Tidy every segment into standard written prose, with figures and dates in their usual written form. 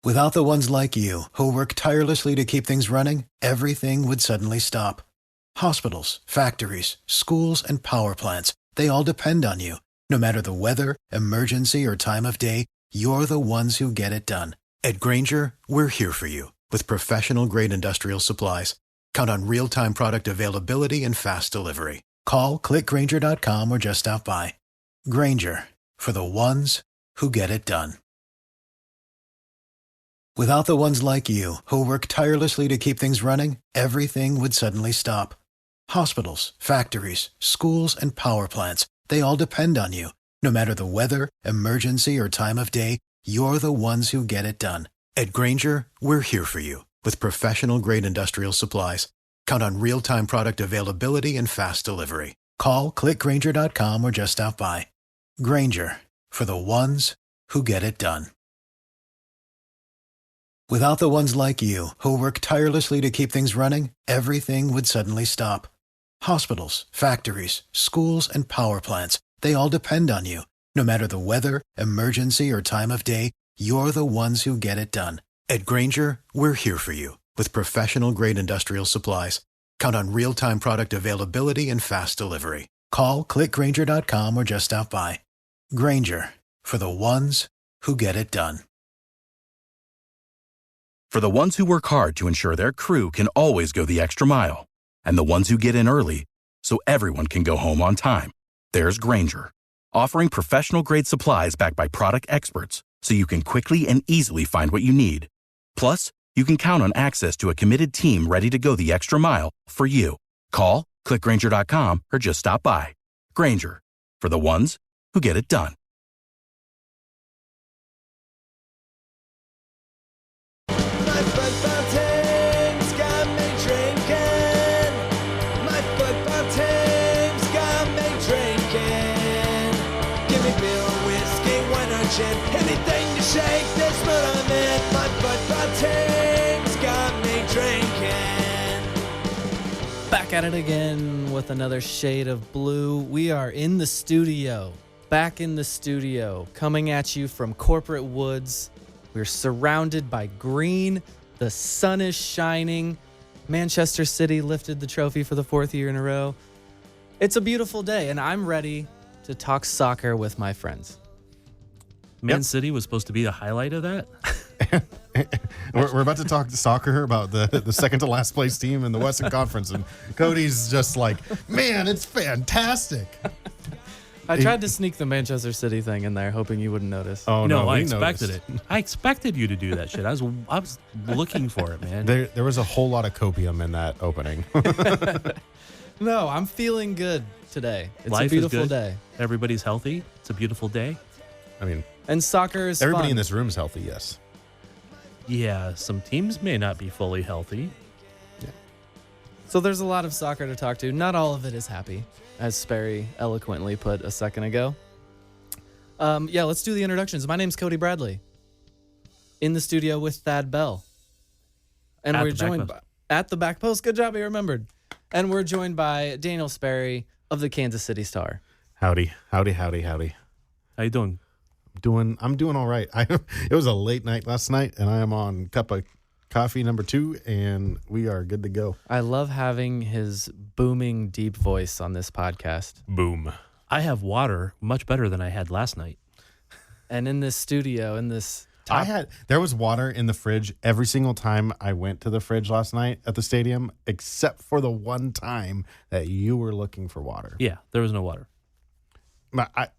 Without the ones like you, who work tirelessly to keep things running, everything would suddenly stop. Hospitals, factories, schools, and power plants, they all depend on you. No matter the weather, emergency, or time of day, you're the ones who get it done. At Grainger, we're here for you with professional-grade industrial supplies. Count on real-time product availability and fast delivery. Call, click Grainger.com, or just stop by. Grainger, for the ones who get it done. Without the ones like you, who work tirelessly to keep things running, everything would suddenly stop. Hospitals, factories, schools, and power plants, they all depend on you. No matter the weather, emergency, or time of day, you're the ones who get it done. At Grainger, we're here for you with professional-grade industrial supplies. Count on real-time product availability and fast delivery. Call, click Grainger.com, or just stop by. Grainger, for the ones who get it done. Without the ones like you, who work tirelessly to keep things running, everything would suddenly stop. Hospitals, factories, schools, and power plants, they all depend on you. No matter the weather, emergency, or time of day, you're the ones who get it done. At Grainger, we're here for you with professional-grade industrial supplies. Count on real-time product availability and fast delivery. Call, click Grainger.com, or just stop by. Grainger, for the ones who get it done. For the ones who work hard to ensure their crew can always go the extra mile, and the ones who get in early so everyone can go home on time, there's Grainger, offering professional-grade supplies backed by product experts so you can quickly and easily find what you need. Plus, you can count on access to a committed team ready to go the extra mile for you. Call, click Grainger.com, or just stop by. Grainger, for the ones who get it done. My football team's got me drinking. My football team's got me drinking. Give me beer or whiskey, wine or gin, anything to shake this mood I'm in. My football team's got me drinking. Back at it again with another shade of blue. We are in the studio, back in the studio, coming at you from corporate woods. We're surrounded by green. The sun is shining. Manchester City lifted the trophy for the 4th year in a row. It's a beautiful day, and I'm ready to talk soccer with my friends. Man City was supposed to be the highlight of that. We're about to talk soccer about the second to last place team in the Western Conference, and Cody's just like, man, it's fantastic. I tried to sneak the Manchester City thing in there, hoping you wouldn't notice. Oh No, no, I we expected noticed. it. I expected you to do that shit. I was looking for it, man. There was a whole lot of copium in that opening. No, I'm feeling good today. It's Life a is beautiful good. day. Everybody's healthy. It's a beautiful day. I mean, And soccer is everybody fun. in this room is healthy, yes. Yeah, some teams may not be fully healthy. So there's a lot of soccer to talk to. Not all of it is happy, as Sperry eloquently put a second ago. Let's do the introductions. My name's Cody Bradley. In the studio with Thad Bell. And At we're the back joined post. at the back post. Good job, you remembered. And we're joined by Daniel Sperry of the Kansas City Star. Howdy. How you doing? I'm doing all right. It was a late night last night, and I am on cup of coffee number 2, and we are good to go. I love having his booming, deep voice on this podcast. Boom. I have water much better than I had last night. And in this studio, in this There was water in the fridge every single time I went to the fridge last night at the stadium, except for the one time that you were looking for water. Yeah, there was no water.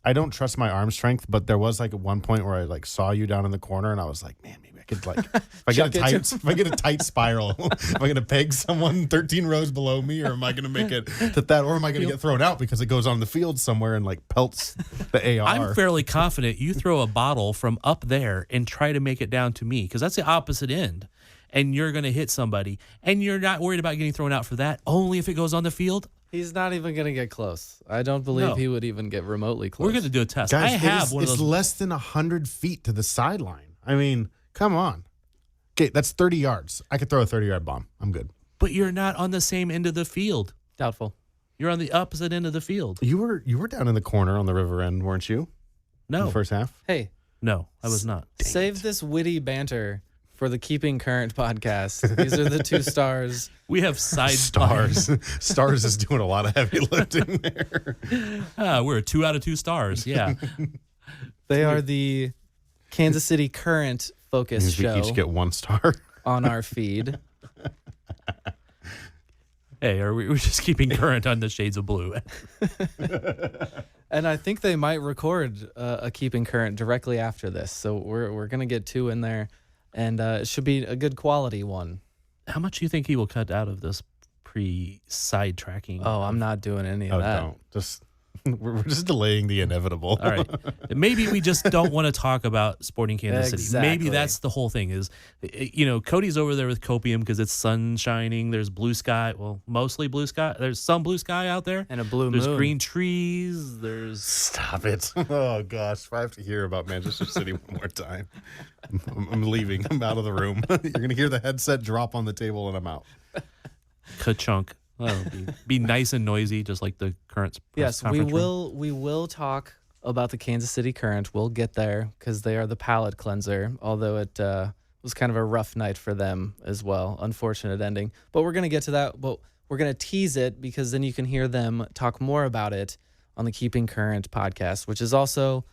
I don't trust my arm strength, but there was like at one point where I like saw you down in the corner, and I was like, man, maybe I could like if I get a tight spiral, am I gonna peg someone 13 rows below me, or am I gonna make it to that, or am I gonna get thrown out because it goes on the field somewhere and like pelts the AR? I'm fairly confident you throw a bottle from up there and try to make it down to me, because that's the opposite end. And you're going to hit somebody, and you're not worried about getting thrown out for that, only if it goes on the field. He's not even going to get close. I don't believe No. he would even get remotely close. We're going to do a test. Guys, I have one of it's those. less than 100 feet to the sideline. I mean, come on. Okay, that's 30 yards. I could throw a 30-yard bomb. I'm good. But you're not on the same end of the field. Doubtful. You're on the opposite end of the field. You were down in the corner on the river end, weren't you? In No, the first half. Hey, no, I was not. save this witty banter for the Keeping Current podcast. These are the 2 stars. We have side Stars. Stars is doing a lot of heavy lifting there. We're a 2 out of 2 stars. Yeah. They are the Kansas City Current focus show. We each get 1 star on our feed. Hey, we're just keeping current on the shades of blue. And I think they might record a Keeping Current directly after this. So we're going to get 2 in there, and it should be a good quality one. How much do you think he will cut out of this pre-sidetracking? Oh, I'm not doing any of that. Don't. We're just delaying the inevitable. All right. Maybe we just don't want to talk about Sporting Kansas City. Exactly. Maybe that's the whole thing is, Cody's over there with copium because it's sun shining. There's blue sky. Well, mostly blue sky. There's some blue sky out there. And a blue There's moon. green trees. There's... Stop it. Oh, gosh. If I have to hear about Manchester City one more time, I'm leaving. I'm out of the room. You're going to hear the headset drop on the table and I'm out. Ka-chunk. Well, be nice and noisy, just like the Current's press Yes, we conference room. will talk about the Kansas City Current. We'll get there because they are the palate cleanser, although it was kind of a rough night for them as well. Unfortunate ending. But we're going to get to that. But we're going to tease it because then you can hear them talk more about it on the Keeping Current podcast, which is also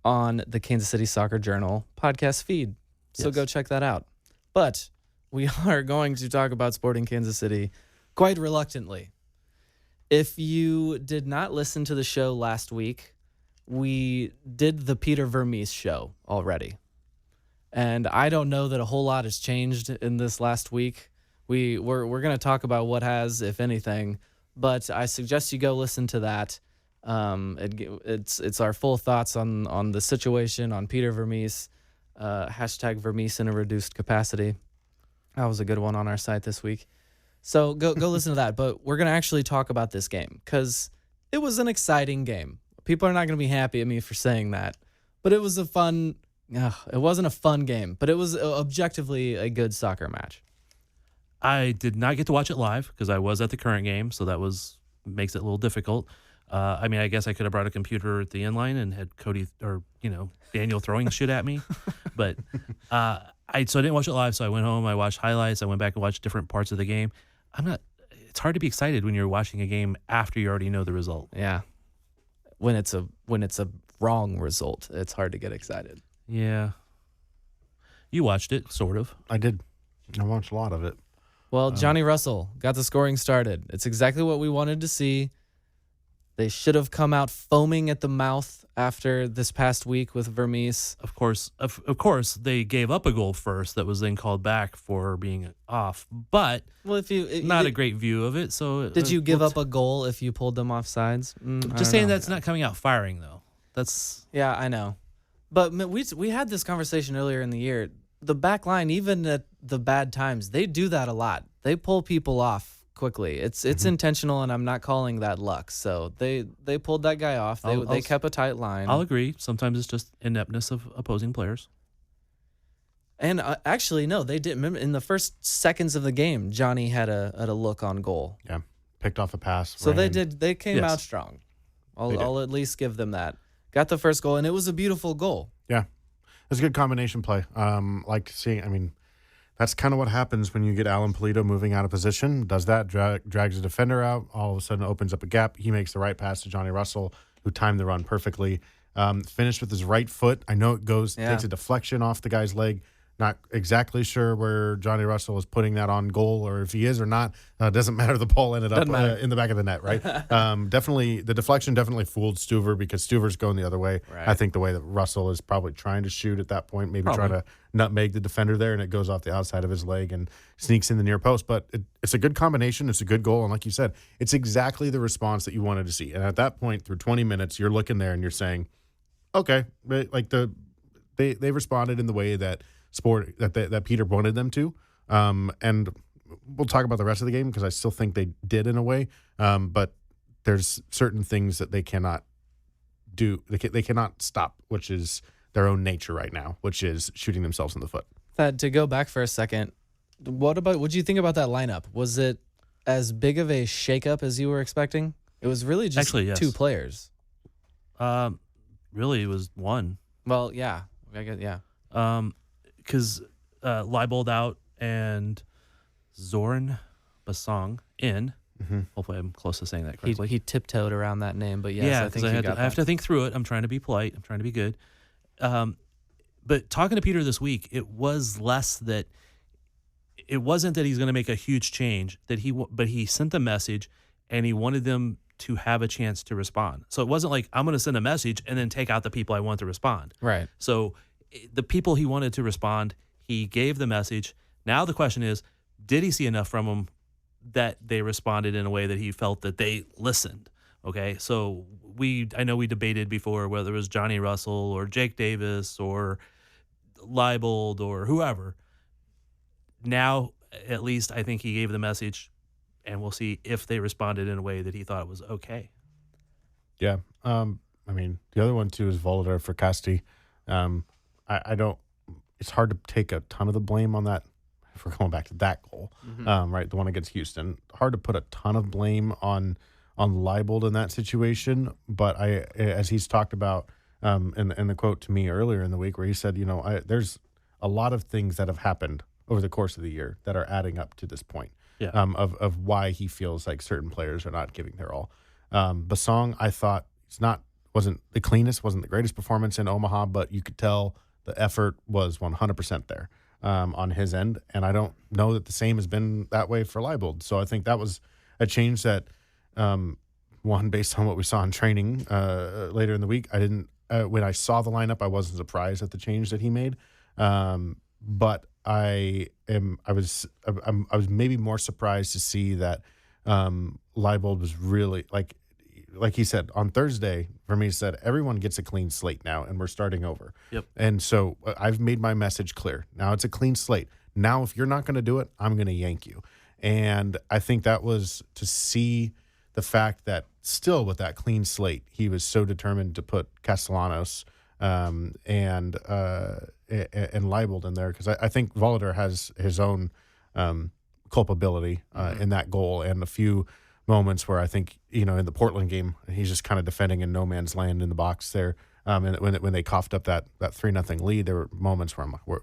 on the Kansas City Soccer Journal podcast feed. So Yes. go check that out. But we are going to talk about Sporting Kansas City quite reluctantly. If you did not listen to the show last week, we did the Peter Vermees show already. And I don't know that a whole lot has changed in this last week. We're going to talk about what has, if anything, but I suggest you go listen to that. It's our full thoughts on the situation, on Peter Vermees, hashtag Vermees in a reduced capacity. That was a good one on our site this week. So go listen to that. But we're going to actually talk about this game because it was an exciting game. People are not going to be happy at me for saying that. But it was it wasn't a fun game, but it was objectively a good soccer match. I did not get to watch it live because I was at the Current game, so that makes it a little difficult. I guess I could have brought a computer at the end line and had Cody or Daniel throwing shit at me, but so I didn't watch it live. So I went home, I watched highlights, I went back and watched different parts of the game. It's hard to be excited when you're watching a game after you already know the result. Yeah, when it's a wrong result, it's hard to get excited. Yeah, you watched it, sort of. I did. I watched a lot of it. Well, Johnny Russell got the scoring started. It's exactly what we wanted to see. They should have come out foaming at the mouth after this past week with Vermees. Of course, they gave up a goal first that was then called back for being off. But Well, not a great view of it. So did you give up a goal if you pulled them off sides? Just saying that's not coming out firing though. Yeah, I know. But we had this conversation earlier in the year. The back line, even at the bad times, they do that a lot. They pull people off quickly. It's intentional, and I'm not calling that luck. So they pulled that guy off. They kept a tight line. I'll agree. Sometimes it's just ineptness of opposing players. And actually, no, they didn't. Remember, in the first seconds of the game, Johnny had a look on goal. Yeah, picked off a pass. So ran. they came out strong. I'll at least give them that. Got the first goal, and it was a beautiful goal. Yeah, it was a good combination play. Like seeing, that's kind of what happens when you get Alan Polito moving out of position. Does that, drags the defender out, all of a sudden opens up a gap. He makes the right pass to Johnny Russell, who timed the run perfectly. Finished with his right foot. I know it takes a deflection off the guy's leg. Not exactly sure where Johnny Russell is putting that on goal, or if he is or not. Doesn't matter. The ball ended up in the back of the net, right? Definitely, the deflection definitely fooled Stuver because Stuver's going the other way. Right. I think the way that Russell is probably trying to shoot at that point, maybe trying to nutmeg the defender there, and it goes off the outside of his leg and sneaks in the near post. But it's a good combination. It's a good goal. And like you said, it's exactly the response that you wanted to see. And at that point, through 20 minutes, you're looking there and you're saying, okay, like they responded in the way that that Peter wanted them to, and we'll talk about the rest of the game because I still think they did in a way, but there's certain things that they cannot do. They cannot stop, which is their own nature right now, which is shooting themselves in the foot. To go back for a second, what did you think about that lineup? Was it as big of a shakeup as you were expecting? It was really just two players. Really, it was one. Well, yeah, I guess, yeah. Because Leibold out and Zoran Basong in. Hopefully I'm close to saying that correctly. He tiptoed around that name, but yes, I think because you got I have to think through it. I'm trying to be polite. I'm trying to be good. But talking to Peter this week, it was less that it wasn't that he's going to make a huge change, but he sent a message and he wanted them to have a chance to respond. So it wasn't like I'm going to send a message and then take out the people I want to respond. Right. So the people he wanted to respond, he gave the message. Now the question is, did he see enough from them that they responded in a way that he felt that they listened? Okay, so I know we debated before whether it was Johnny Russell or Jake Davis or Leibold or whoever. Now, at least I think he gave the message, and we'll see if they responded in a way that he thought was okay. Yeah. I mean, the other one too is Volodar for Casti. I don't. It's hard to take a ton of the blame on that. If we're going back to that goal, right, the one against Houston, hard to put a ton of blame on Leibold in that situation. But as he's talked about in the quote to me earlier in the week, where he said, there's a lot of things that have happened over the course of the year that are adding up to this point. Yeah. Of why he feels like certain players are not giving their all. Basong, I thought wasn't the cleanest, wasn't the greatest performance in Omaha, but you could tell the effort was 100% there on his end, and I don't know that the same has been that way for Leibold. So I think that was a change that, one, based on what we saw in training later in the week, I didn't. When I saw the lineup, I wasn't surprised at the change that he made, but I was maybe more surprised to see that Leibold was really like he said on Thursday. For me, he said everyone gets a clean slate now, and we're starting over. Yep. And so I've made my message clear. Now it's a clean slate. Now, if you're not going to do it, I'm going to yank you. And I think that was to see the fact that still with that clean slate, he was so determined to put Castellanos and Leibold in there, because I think Volodar has his own culpability in that goal, and a few moments where I think in the Portland game he's just kind of defending in no man's land in the box there. And when they coughed up that 3-0 lead, there were moments where I'm like,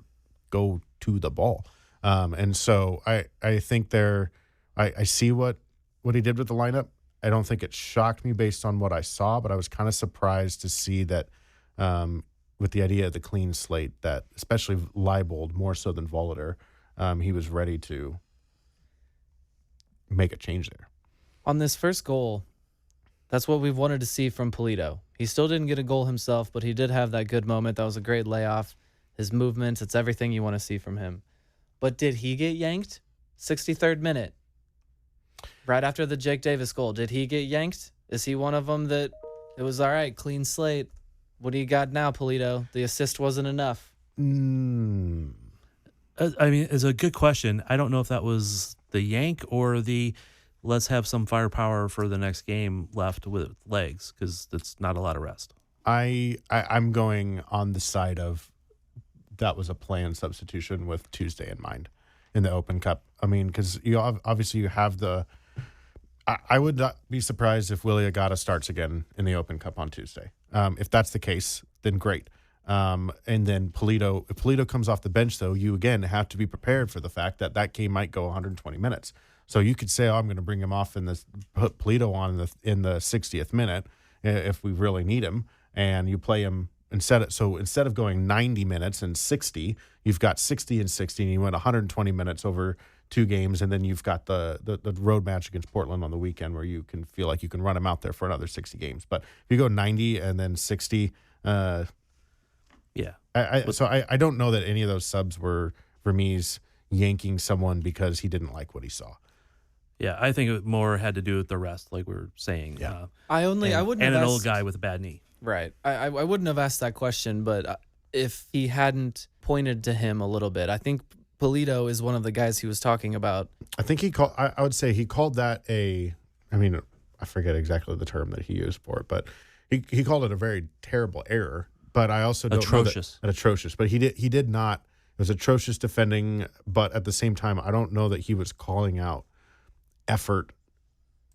go to the ball. And so I think I see what he did with the lineup. I don't think it shocked me based on what I saw, but I was kind of surprised to see that with the idea of the clean slate, that especially Leibold more so than Volodar, he was ready to make a change there. On this first goal, that's what we've wanted to see from Polito. He still didn't get a goal himself, but he did have that good moment. That was a great layoff. His movements, it's everything you want to see from him. But did he get yanked? 63rd minute. Right after the Jake Davis goal, did he get yanked? Is he one of them that it was all right, clean slate? What do you got now, Polito? The assist wasn't enough. I mean, it's a good question. I don't know if that was the yank or the let's have some firepower for the next game left with legs, because that's not a lot of rest. I'm going on the side of that was a planned substitution with Tuesday in mind in the Open Cup. I mean, because obviously you have the. I would not be surprised if Willie Agata starts again in the Open Cup on Tuesday. If that's the case, then great. And then Polito, if Polito comes off the bench, though, you again have to be prepared for the fact that game might go 120 minutes. So you could say, I'm going to bring him off and put Polito on in the 60th minute if we really need him, and you play him instead of going 90 minutes and 60, you've got 60 and 60, and you went 120 minutes over 2 games, and then you've got the road match against Portland on the weekend where you can feel like you can run him out there for another 60 games. But if you go 90 and then 60, yeah. I don't know that any of those subs were Vermees yanking someone because he didn't like what he saw. Yeah, I think it more had to do with the rest, like we were saying. Yeah. I wouldn't and have an asked, old guy with a bad knee. Right. I wouldn't have asked that question, but if he hadn't pointed to him a little bit, I think Polito is one of the guys he was talking about. I think I would say he called that I forget exactly the term that he used for it, but he called it a very terrible error. But I also don't atrocious. Know that, atrocious. But he did not. It was atrocious defending, but at the same time, I don't know that he was calling out effort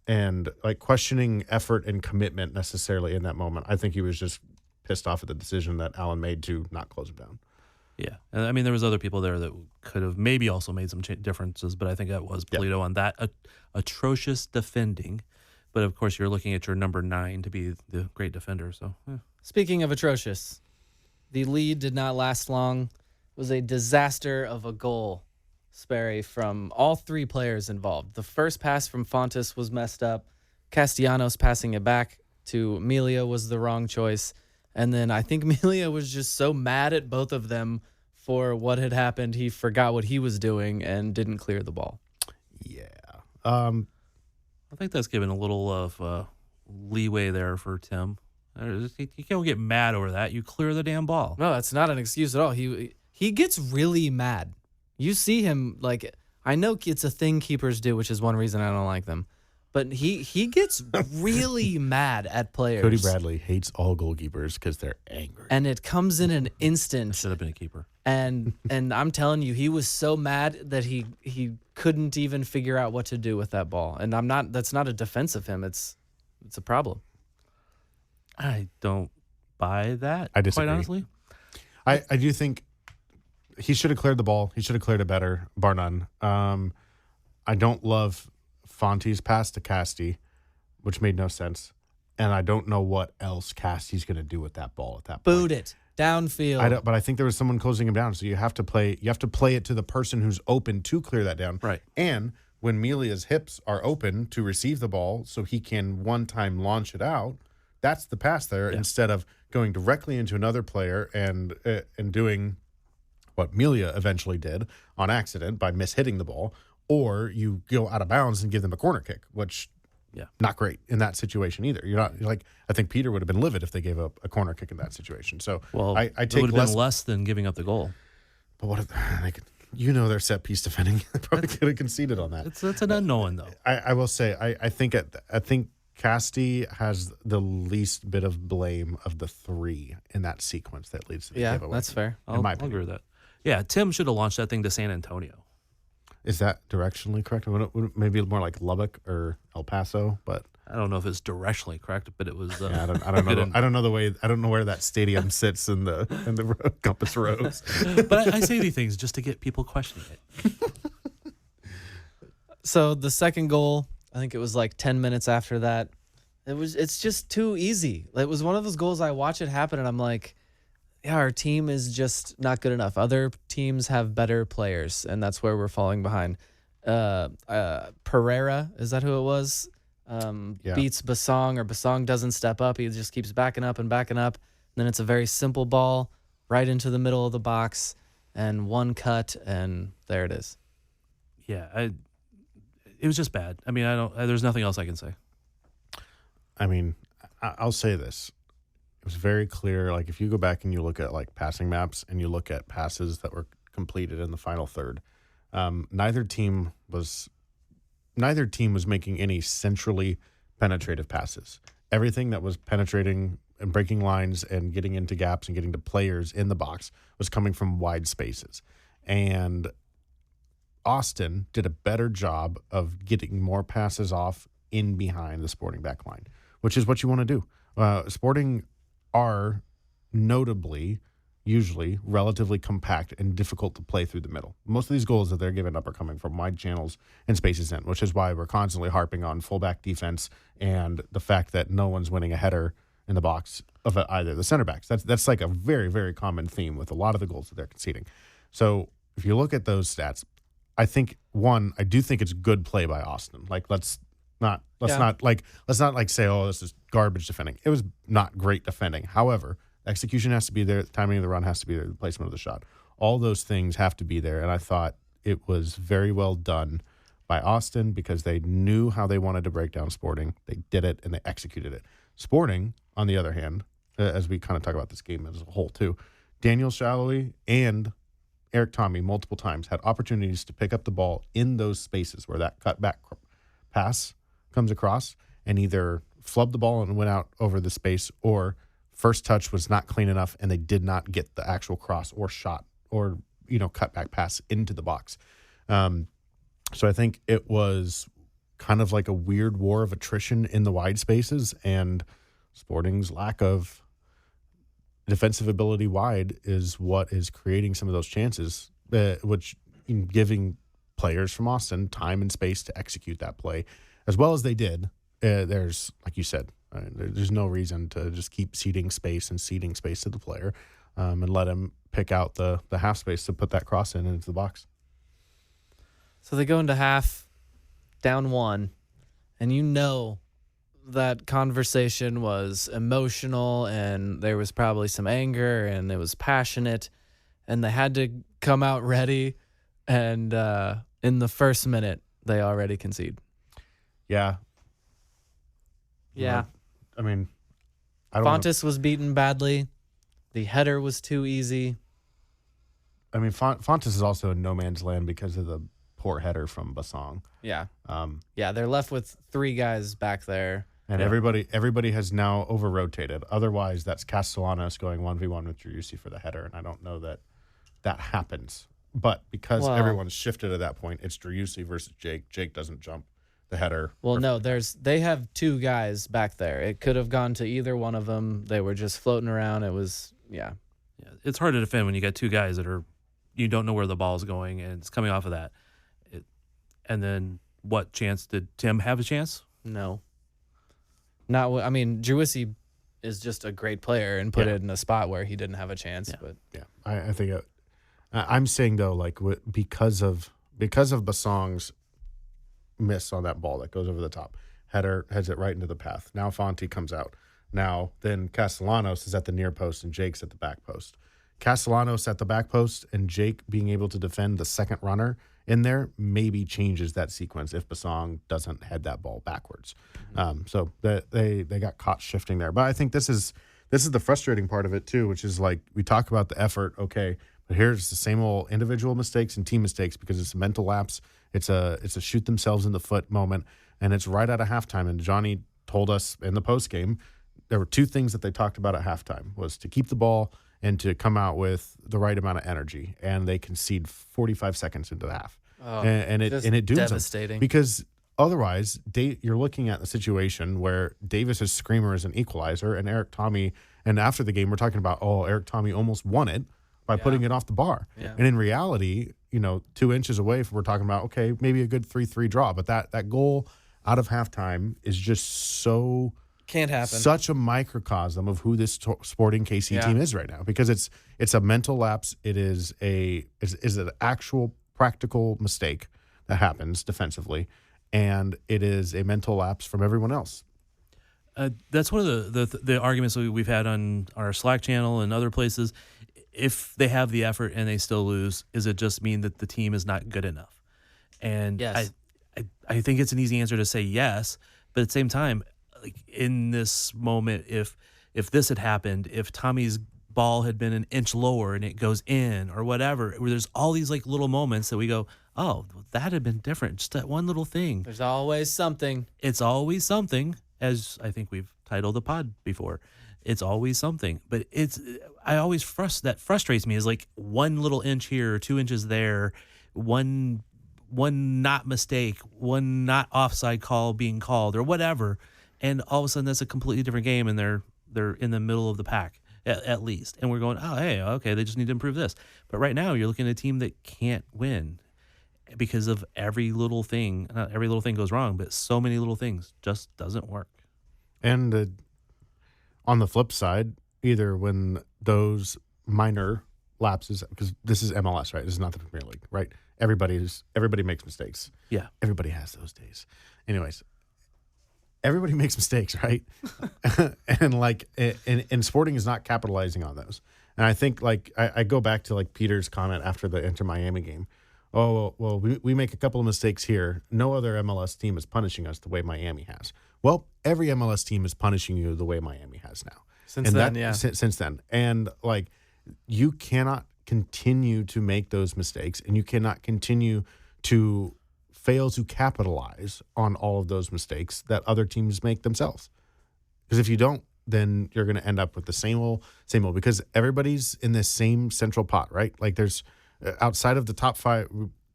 and like questioning effort and commitment necessarily in that moment. I think he was just pissed off at the decision that Allen made to not close him down. Yeah, and I mean there was other people there that could have maybe also made some differences, but I think that was Polito on that atrocious defending. But of course, you're looking at your number 9 to be the great defender. So, Speaking of atrocious, the lead did not last long. It was a disaster of a goal, Sperry, from all 3 players involved. The first pass from Fontes was messed up. Castellanos passing it back to Amelia was the wrong choice. And then I think Amelia was just so mad at both of them for what had happened. He forgot what he was doing and didn't clear the ball. Yeah. I think that's given a little of leeway there for Tim. You can't get mad over that. You clear the damn ball. No, that's not an excuse at all. He gets really mad. You see him, like, I know it's a thing keepers do, which is one reason I don't like them. But he gets really mad at players. Cody Bradley hates all goalkeepers because they're angry. And it comes in an instant. Should have been a keeper. And I'm telling you, he was so mad that he couldn't even figure out what to do with that ball. And that's not a defense of him. It's a problem. I don't buy that. I disagree. Quite honestly. I do think he should have cleared the ball. He should have cleared it better, bar none. I don't love Fonte's pass to Casti, which made no sense. And I don't know what else Casti's going to do with that ball at that point. Boot it downfield. But I think there was someone closing him down, so you have to play it to the person who's open to clear that down. Right. And when Melia's hips are open to receive the ball so he can one time launch it out, that's the pass there, instead of going directly into another player and doing what Melia eventually did on accident by mishitting the ball, or you go out of bounds and give them a corner kick, which not great in that situation either. You're not like, I think Peter would have been livid if they gave up a corner kick in that situation. So I take it would have been less than giving up the goal. But what if their set piece defending? They probably could have conceded on that. It's an unknown though. I will say I think Casti has the least bit of blame of the 3 in that sequence that leads to the giveaway. That's fair. I'll agree with that. Yeah, Tim should have launched that thing to San Antonio. Is that directionally correct? Would it maybe more like Lubbock or El Paso, but I don't know if it's directionally correct, but it was. I don't know. I don't know the way. I don't know where that stadium sits in the compass rose. But I say these things just to get people questioning it. So the second goal, I think it was like 10 minutes after that. It's just too easy. It was one of those goals I watch it happen and I'm like, yeah, our team is just not good enough. Other teams have better players, and that's where we're falling behind. Pereira, is that who it was? Beats Basong, or Basong doesn't step up. He just keeps backing up. And then it's a very simple ball right into the middle of the box and one cut, and there it is. Yeah, it was just bad. I mean, there's nothing else I can say. I mean, I'll say this. It was very clear. Like, if you go back and you look at like passing maps and you look at passes that were completed in the final third, neither team was making any centrally penetrative passes. Everything that was penetrating and breaking lines and getting into gaps and getting to players in the box was coming from wide spaces. And Austin did a better job of getting more passes off in behind the Sporting back line, which is what you want to do. Sporting are notably, usually, relatively compact and difficult to play through the middle. Most of these goals that they're giving up are coming from wide channels and spaces in, which is why we're constantly harping on fullback defense and the fact that no one's winning a header in the box of either of the center backs. That's like a very, very common theme with a lot of the goals that they're conceding. So if you look at those stats, I do think it's good play by Austin. Like, let's not say, oh, this is garbage defending. It was not great defending. However, execution has to be there, the timing of the run has to be there, the placement of the shot. All those things have to be there, and I thought it was very well done by Austin because they knew how they wanted to break down Sporting. They did it, and they executed it. Sporting, on the other hand, as we kind of talk about this game as a whole too, Daniel Shallowy and Eric Tommy multiple times had opportunities to pick up the ball in those spaces where that cutback pass comes across and either flubbed the ball and went out over the space, or first touch was not clean enough and they did not get the actual cross or shot or cutback pass into the box. So I think it was kind of like a weird war of attrition in the wide spaces, and Sporting's lack of defensive ability wide is what is creating some of those chances, which giving players from Austin time and space to execute that play as well as they did. There's, like you said, there's no reason to just keep ceding space to the player and let him pick out the half space to put that cross in into the box. So they go into half down 1, and you know that conversation was emotional and there was probably some anger and it was passionate and they had to come out ready. And in the first minute, they already concede. Yeah. Yeah. I mean, I don't Fontes was beaten badly. The header was too easy. I mean, Fontes is also in no man's land because of the poor header from Basong. Yeah. Yeah, they're left with 3 guys back there. And everybody has now over-rotated. Otherwise, that's Castellanos going 1v1 with Driussi for the header, and I don't know that happens. But because everyone's shifted at that point, it's Driussi versus Jake. Jake doesn't jump the header. Well, no, they have 2 guys back there. It could have gone to either one of them. They were just floating around. It was, yeah. It's hard to defend when you got 2 guys that you don't know where the ball's going, and it's coming off of that. And then what chance did Tim have a chance? No. I mean, Driussi is just a great player and put it in a spot where he didn't have a chance. But I think I'm saying though, like because of Basong's miss on that ball that goes over the top, header heads it right into the path. Now Fonte comes out. Now then Castellanos is at the near post and Jake's at the back post. Castellanos at the back post and Jake being able to defend the second runner in there maybe changes that sequence if Basong doesn't head that ball backwards. So they got caught shifting there. But I think this is the frustrating part of it too, which is like we talk about the effort, okay, but here's the same old individual mistakes and team mistakes because it's a mental lapse. It's a shoot themselves in the foot moment, and it's right out of halftime. And Johnny told us in the post game there were 2 things that they talked about at halftime was to keep the ball and to come out with the right amount of energy, and they concede 45 seconds into the half, and it dooms devastating them because otherwise you're looking at the situation where Davis's screamer is an equalizer, and Eric Tommy, and after the game we're talking about Eric Tommy almost won it by putting it off the bar, and in reality, 2 inches away, we're talking about okay maybe a good 3-3 draw, but that goal out of halftime is just so. Can't happen. Such a microcosm of who this Sporting KC team is right now because it's a mental lapse. It is an actual practical mistake that happens defensively, and it is a mental lapse from everyone else. That's one of the arguments that we've had on our Slack channel and other places. If they have the effort and they still lose, does it just mean that the team is not good enough? And yes. I think it's an easy answer to say yes, but at the same time, like in this moment, if this had happened, if Tommy's ball had been an inch lower and it goes in or whatever, where there's all these like little moments that we go, oh, that had been different. Just that one little thing. There's always something. It's always something, as I think we've titled the pod before. It's always something. But that frustrates me is like 1 little inch here, 2 inches there, one not mistake, one not offside call being called or whatever. And all of a sudden, that's a completely different game, and they're in the middle of the pack at least. And we're going, oh, hey, okay, they just need to improve this. But right now, you're looking at a team that can't win because of every little thing. Not every little thing goes wrong, but so many little things just doesn't work. And on the flip side, either when those minor lapses, because this is MLS, right? This is not the Premier League, right? Everybody makes mistakes. Yeah, everybody has those days. Anyways. Everybody makes mistakes, right? and Sporting is not capitalizing on those. And I think I go back to like Peter's comment after the Inter Miami game. Oh, well, we make a couple of mistakes here. No other MLS team is punishing us the way Miami has. Well, every MLS team is punishing you the way Miami has now. Since then. And like you cannot continue to make those mistakes, and you cannot continue to fail to capitalize on all of those mistakes that other teams make themselves. Because if you don't, then you're going to end up with the same old, because everybody's in this same central pot, right? Like there's outside of the top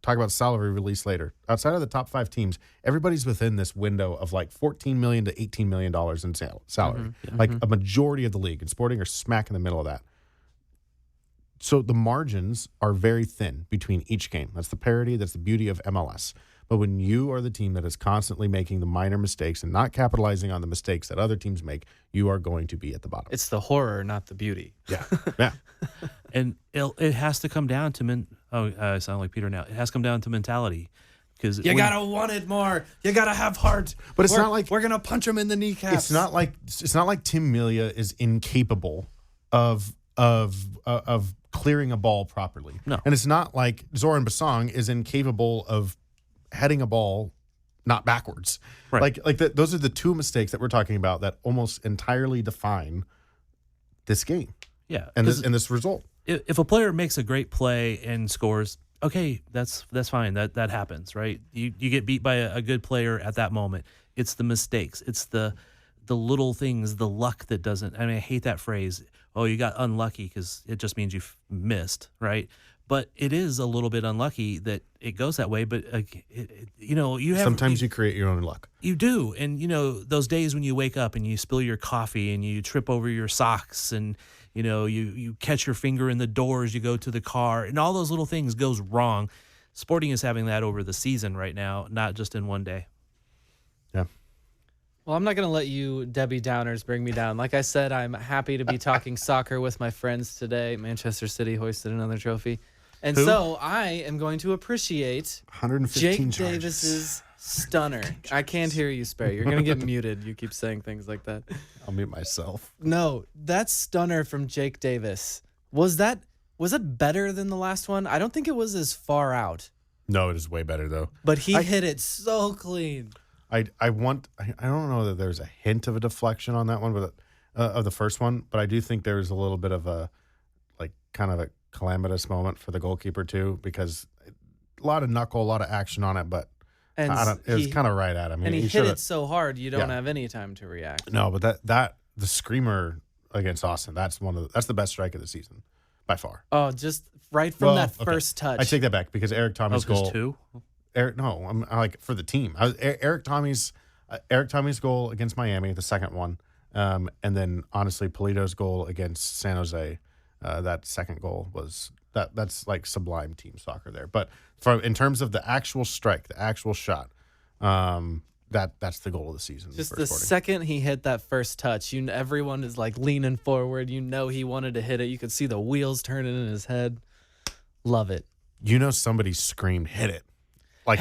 talk about salary release later. Outside of the top 5 teams, everybody's within this window of like $14 million to $18 million in salary. Like a majority of the league, and Sporting are smack in the middle of that. So the margins are very thin between each game. That's the parity. That's the beauty of MLS. But when you are the team that is constantly making the minor mistakes and not capitalizing on the mistakes that other teams make, you are going to be at the bottom. It's the horror, not the beauty. Yeah. Yeah. And it has to come down to I sound like Peter now. It has to come down to mentality, because You gotta want it more. You gotta have heart. But it's not like we're gonna punch him in the kneecaps. It's not like Tim Melia is incapable of clearing a ball properly. No. And it's not like Zoran Basong is incapable of heading a ball not backwards. Right. Those are the 2 mistakes that we're talking about that almost entirely define this game. Yeah, And this result. If a player makes a great play and scores, okay, that's fine. That happens, right? You get beat by a good player at that moment. It's the mistakes. It's the little things, the luck that doesn't. I mean, I hate that phrase. Oh, you got unlucky, because it just means you've missed, right? But it is a little bit unlucky that it goes that way. But you have Sometimes you create your own luck. You do, and those days when you wake up and you spill your coffee and you trip over your socks and you catch your finger in the door as you go to the car, and all those little things goes wrong. Sporting is having that over the season right now, not just in one day. Yeah. Well, I'm not going to let you Debbie Downers bring me down. Like I said, I'm happy to be talking soccer with my friends today. Manchester City hoisted another trophy. And so I am going to appreciate 115 Jake Davis's stunner. I can't hear you, Sperry. You're going to get muted. You keep saying things like that. I'll mute myself. No, that stunner from Jake Davis, was it better than the last one? I don't think it was as far out. No, it is way better though. But he hit it so clean. I don't know that there's a hint of a deflection on that one, but of the first one, but I do think there was a little bit of a kind of a calamitous moment for the goalkeeper too, because a lot of knuckle, a lot of action on it, but it was kind of right at him. And he hit it so hard you don't have any time to react. No, but that the screamer against Austin, that's the best strike of the season by far. Oh, just right from that first touch. I take that back, because Eric Tommy's goal. 2? I'm like for the team. Eric Tommy's goal against Miami, the second one, and then honestly Polito's goal against San Jose, that second goal was that's like sublime team soccer there. But in terms of the actual strike, the actual shot, that's the goal of the season. Just the second he hit that first touch, everyone is like leaning forward. He wanted to hit it. You could see the wheels turning in his head. Love it. Somebody screamed, "Hit it!" Like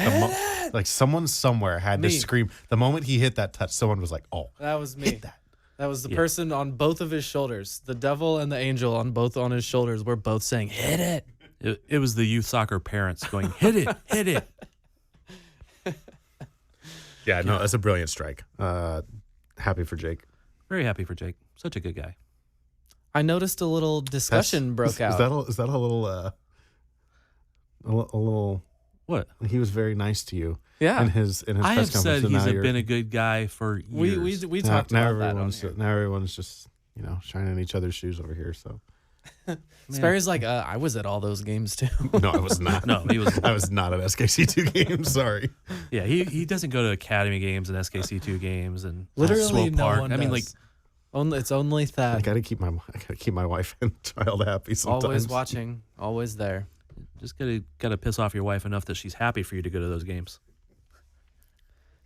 like someone somewhere had to scream. The moment he hit that touch, someone was like, "Oh, that was me." Hit that. That was the person on both of his shoulders. The devil and the angel on his shoulders were both saying, "Hit it." It was the youth soccer parents going, "Hit it, hit it." Yeah, no, that's a brilliant strike. Happy for Jake. Very happy for Jake. Such a good guy. I noticed a little discussion broke out. Is that a little? What? He was very nice to you. Yeah. In his I press have conference. said and he's now been a good guy for years. We talked about that on here. Now everyone's just shining each other's shoes over here. So Sperry's like, I was at all those games too. no, I was not. No, he was. I was not at SKC2 games. Sorry. Yeah, he doesn't go to Academy games and SKC2 games and Literally Swope no Park. one I mean, does. It's only that. I gotta keep my wife and child happy sometimes. Always watching, always there. just gotta piss off your wife enough that she's happy for you to go to those games.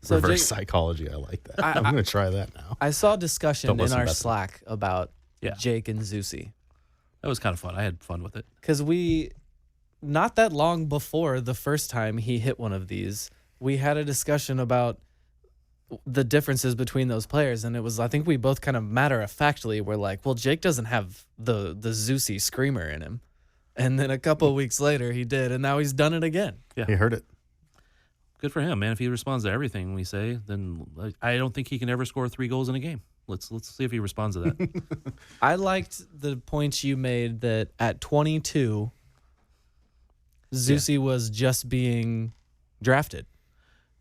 So Reverse psychology. I like that. I'm going to try that now. I saw discussion Don't in listen, our Bethany. Slack about Jake and Zusi. That was kind of fun. I had fun with it. Because not that long before the first time he hit one of these, we had a discussion about the differences between those players. And it was, I think we both kind of matter-of-factly were like, well, Jake doesn't have the Zusi screamer in him. And then a couple of weeks later, he did, and now he's done it again. Yeah. He heard it. Good for him, man. If he responds to everything we say, then I don't think he can ever score 3 goals in a game. Let's see if he responds to that. I liked the points you made that at 22, Zusi was just being drafted.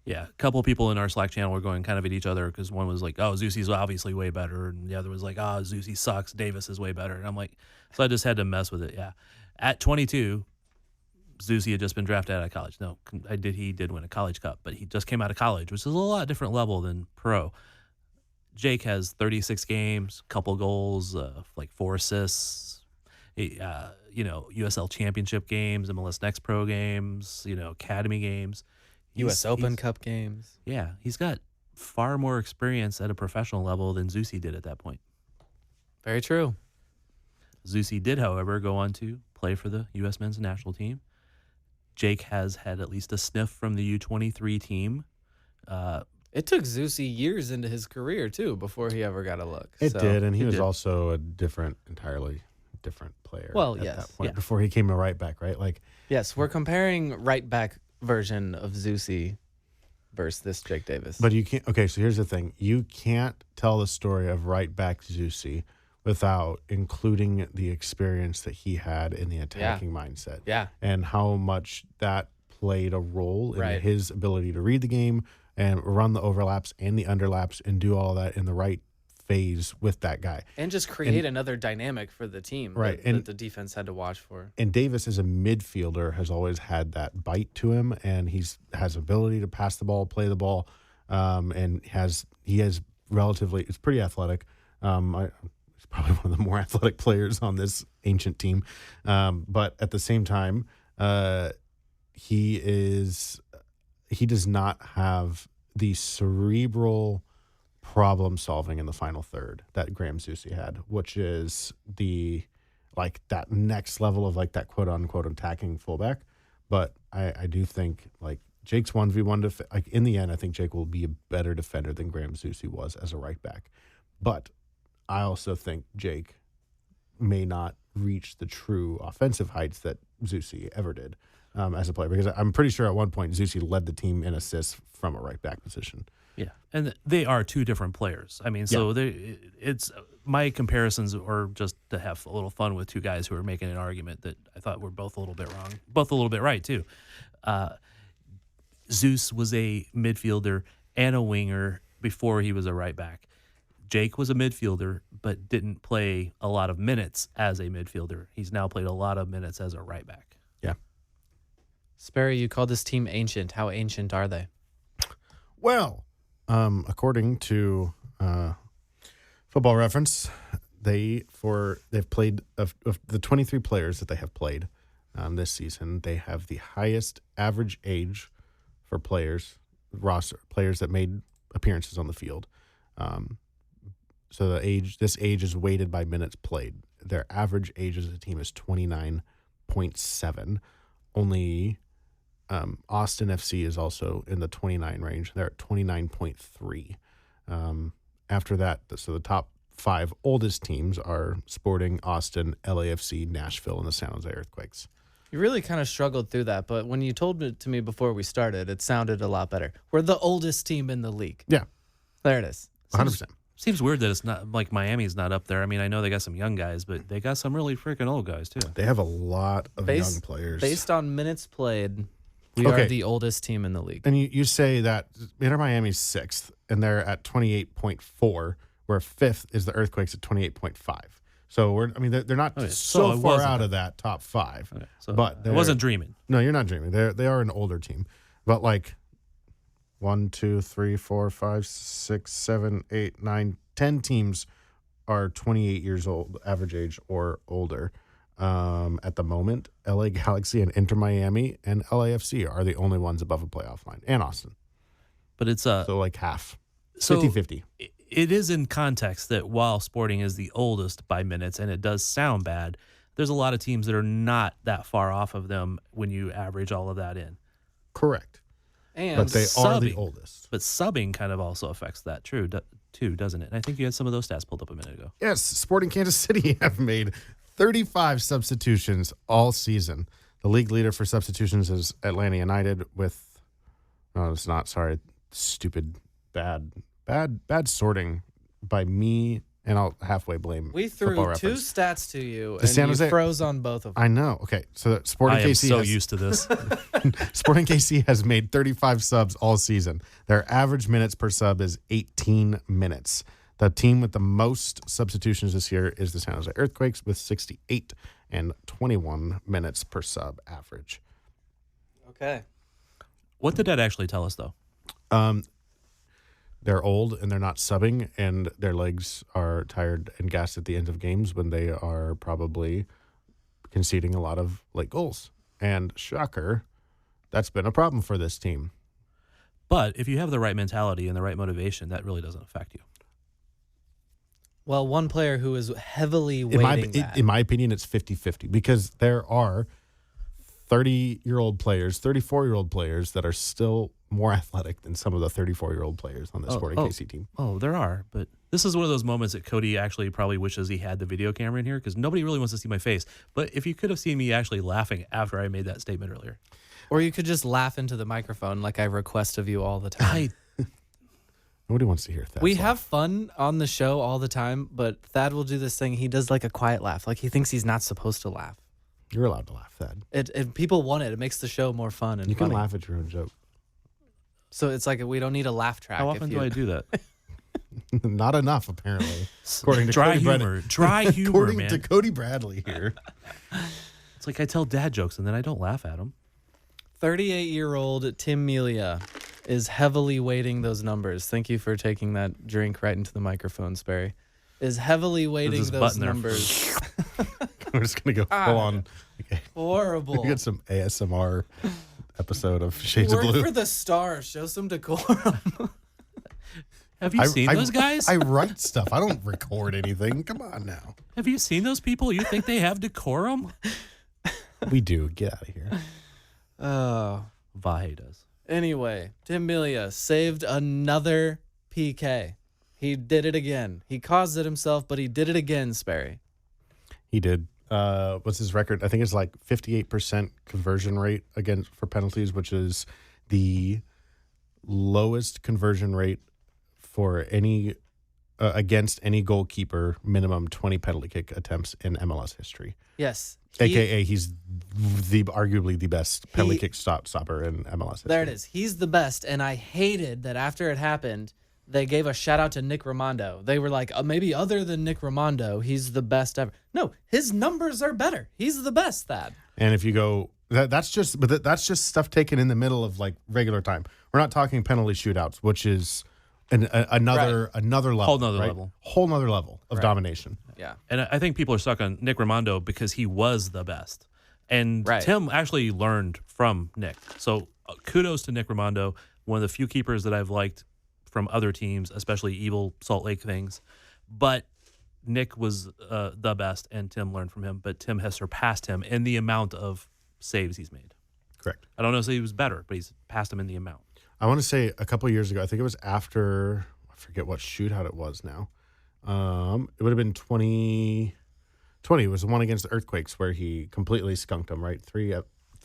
Yeah, a couple of people in our Slack channel were going kind of at each other because one was like, oh, Zusi's obviously way better, and the other was like, oh, Zusi sucks, Davis is way better. And I'm like, so I just had to mess with it, yeah. At 22, Zusi had just been drafted out of college. No, he did win a college cup, but he just came out of college, which is a lot different level than pro. Jake has 36 games, couple goals, like 4 assists, USL championship games, MLS Next Pro games, academy games. U.S. Open Cup games. Yeah, he's got far more experience at a professional level than Zusi did at that point. Very true. Zusi did, however, go on to play for the U.S. men's national team. Jake has had at least a sniff from the U23 team. It took Zusi years into his career, too, before he ever got a look. It did, and he was also a entirely different player. Well, at yes. that point, before he came a right back, right? Like, yes, we're comparing right back version of Zusi versus this Jake Davis. but you can't. Okay, so here's the thing: you can't tell the story of right back Zusi without including the experience that he had in the attacking mindset. Yeah. And how much that played a role in Right. his ability to read the game and run the overlaps and the underlaps and do all that in the right phase with that guy. And just create another dynamic for the team Right, that and- the defense had to watch for. And Davis as a midfielder has always had that bite to him, and has ability to pass the ball, play the ball, and he has relatively, it's pretty athletic. He's probably one of the more athletic players on this ancient team, but at the same time, he does not have the cerebral problem solving in the final third that Graham Zusi had, which is that next level of like that quote unquote attacking fullback. But I do think like Jake's 1v1 like in the end, I think Jake will be a better defender than Graham Zusi was as a right back. But I also think Jake may not reach the true offensive heights that Zusi ever did as a player, because I'm pretty sure at one point Zusi led the team in assists from a right back position. Yeah, and they are two different players. I mean, so it's my comparisons are just to have a little fun with two guys who are making an argument that I thought were both a little bit wrong, both a little bit right too. Zeus was a midfielder and a winger before he was a right back. Jake was a midfielder, but didn't play a lot of minutes as a midfielder. He's now played a lot of minutes as a right back. Yeah. Sperry, you called this team ancient. How ancient are they? Well, according to Football Reference, they've played of the 23 players that they have played this season. They have the highest average age for players that made appearances on the field. So this age is weighted by minutes played. Their average age as a team is 29.7. Only Austin FC is also in the 29 range. They're at 29.3. After that, so the top 5 oldest teams are Sporting, Austin, LAFC, Nashville, and the San Jose Earthquakes. You really kind of struggled through that, but when you told it to me before we started, it sounded a lot better. We're the oldest team in the league. Yeah. There it is. 100%. Seems weird that it's not like Miami's not up there. I mean, I know they got some young guys, but they got some really freaking old guys too. They have a lot of young players. Based on minutes played, we are the oldest team in the league. And you say that Inter Miami's 6th, and they're at 28.4, where 5th is the Earthquakes at 28.5. So they're not so far out of that top 5. Okay, so but I wasn't dreaming. No, you're not dreaming. They are an older team, but like 1, 2, 3, 4, 5, 6, 7, 8, 9, 10 teams are 28 years old, average age or older. At the moment, LA Galaxy and Inter Miami and LAFC are the only ones above a playoff line, and Austin. But it's so like half, so 50-50. It is in context that while Sporting is the oldest by minutes, and it does sound bad, there's a lot of teams that are not that far off of them when you average all of that in. Correct. And but they are the oldest. But subbing kind of also affects that too, doesn't it? And I think you had some of those stats pulled up a minute ago. Yes, Sporting Kansas City have made 35 substitutions all season. The league leader for substitutions is Atlanta United with, it's not, sorry, stupid, bad sorting by me, and I'll halfway blame We threw Football 2 Reference. stats to you, The and San you Jose- froze on both of them. I know. Okay, so Sporting I am KC so has, used to this. Sporting KC has made 35 subs all season. Their average minutes per sub is 18 minutes. The team with the most substitutions this year is the San Jose Earthquakes with 68 and 21 minutes per sub average. Okay. What did that actually tell us, though? They're old and they're not subbing, and their legs are tired and gassed at the end of games when they are probably conceding a lot of late goals. And shocker, that's been a problem for this team. But if you have the right mentality and the right motivation, that really doesn't affect you. Well, one player who is heavily weighting that. In my opinion, it's 50-50 because there are 30-year-old players, 34-year-old players that are still more athletic than some of the 34-year-old players on the Sporting KC team. Oh, there are. But this is one of those moments that Cody actually probably wishes he had the video camera in here because nobody really wants to see my face. But if you could have seen me actually laughing after I made that statement earlier. Or you could just laugh into the microphone like I request of you all the time. Nobody wants to hear that. We have fun on the show all the time, but Thad will do this thing. He does like a quiet laugh. Like he thinks he's not supposed to laugh. You're allowed to laugh, Thad. It people want it. It makes the show more fun and You can funny. laugh at your own joke. So it's like we don't need a laugh track. How often do I do that? Not enough, apparently. According to Dry Cody humor. Brennan. Dry humor, According man. to Cody Bradley here. It's like I tell dad jokes and then I don't laugh at them. 38-year-old Tim Melia is heavily weighting those numbers. Thank you for taking that drink right into the microphone, Sperry. Is heavily weighting this those button there. numbers. We're just going to go full on. Horrible. We get some ASMR episode of Shades Work of Blue. for the stars. Show some decorum. Have you seen those guys? I write stuff. I don't record anything. Come on now. Have you seen those people? You think they have decorum? We do. Get out of here. Oh. Vahe does. Anyway, Tim Melia saved another PK. He did it again. He caused it himself, but he did it again, Sperry. He did. What's his record? I think it's like 58% conversion rate against for penalties, which is the lowest conversion rate for any against any goalkeeper, minimum 20 penalty kick attempts in MLS history. Yes. AKA he's arguably the best penalty kick stopper in MLS history. There it is. He's the best, and I hated that after it happened, they gave a shout out to Nick Raimondo. They were like, maybe other than Nick Raimondo, he's the best ever. No, his numbers are better. He's the best, Thad. And if you go, that's just stuff taken in the middle of like regular time. We're not talking penalty shootouts, which is another level, Whole nother right? level. Whole nother level of domination. Yeah. And I think people are stuck on Nick Raimondo because he was the best. And Tim actually learned from Nick. So kudos to Nick Raimondo, one of the few keepers that I've liked from other teams, especially evil Salt Lake things. But Nick was the best, and Tim learned from him. But Tim has surpassed him in the amount of saves he's made. Correct. I don't know if he was better, but he's passed him in the amount. I want to say a couple of years ago, I think it was after, I forget what shootout it was now. It would have been 2020. It was the one against the Earthquakes where he completely skunked them, right? Three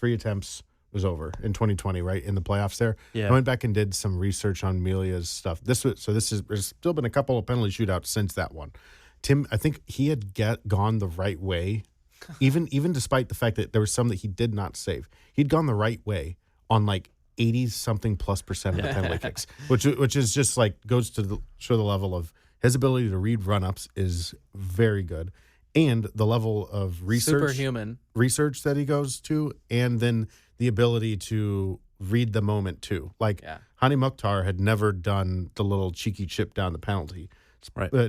attempts was over in 2020, right? In the playoffs there. Yeah. I went back and did some research on Melia's stuff. There's still been a couple of penalty shootouts since that one. Tim, I think he had gone the right way, even despite the fact that there was some that he did not save. He'd gone the right way on like 80-something+% of the penalty kicks, which is just like goes to show the level of his ability to read run-ups is very good, and the level of Superhuman research that he goes to, and then the ability to read the moment too. Like Hani Mukhtar had never done the little cheeky chip down the penalty,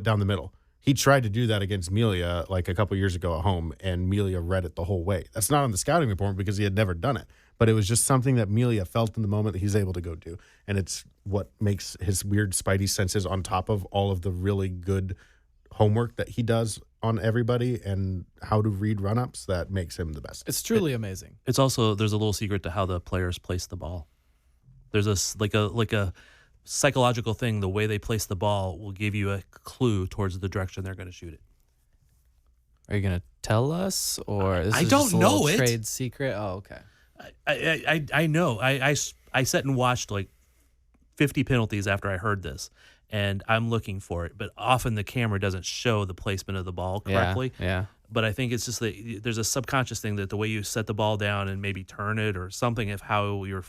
down the middle. He tried to do that against Melia like a couple years ago at home, and Melia read it the whole way. That's not on the scouting report because he had never done it. But it was just something that Melia felt in the moment that he's able to go do. And it's what makes his weird spidey senses on top of all of the really good homework that he does on everybody and how to read run-ups that makes him the best. It's truly amazing. It's also, there's a little secret to how the players place the ball. There's a psychological thing. The way they place the ball will give you a clue towards the direction they're going to shoot it. Are you going to tell us, or this I is don't just a know little it. trade secret? Oh, okay. I know. I sat and watched like 50 penalties after I heard this, and I'm looking for it. But often the camera doesn't show the placement of the ball correctly. Yeah. But I think it's just that there's a subconscious thing that the way you set the ball down and maybe turn it or something of how your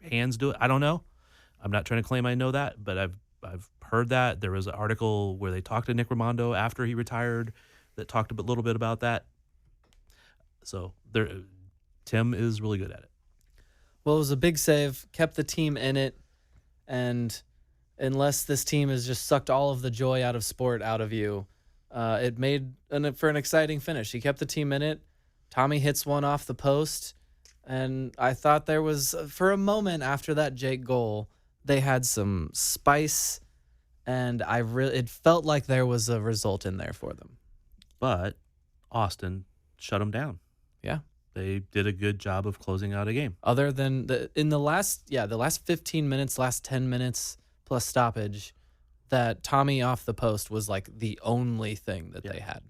hands do it. I don't know. I'm not trying to claim I know that, but I've heard that. There was an article where they talked to Nick Raimondo after he retired that talked a little bit about that. So Tim is really good at it. Well, it was a big save, kept the team in it, and unless this team has just sucked all of the joy out of sport out of you, it made for an exciting finish. He kept the team in it. Tommy hits one off the post, and I thought there was, for a moment after that Jake goal, they had some spice, and it felt like there was a result in there for them. But Austin shut them down. Yeah. They did a good job of closing out a game. Other than the last 15 minutes, last 10 minutes plus stoppage, that Tommy off the post was like the only thing that they had.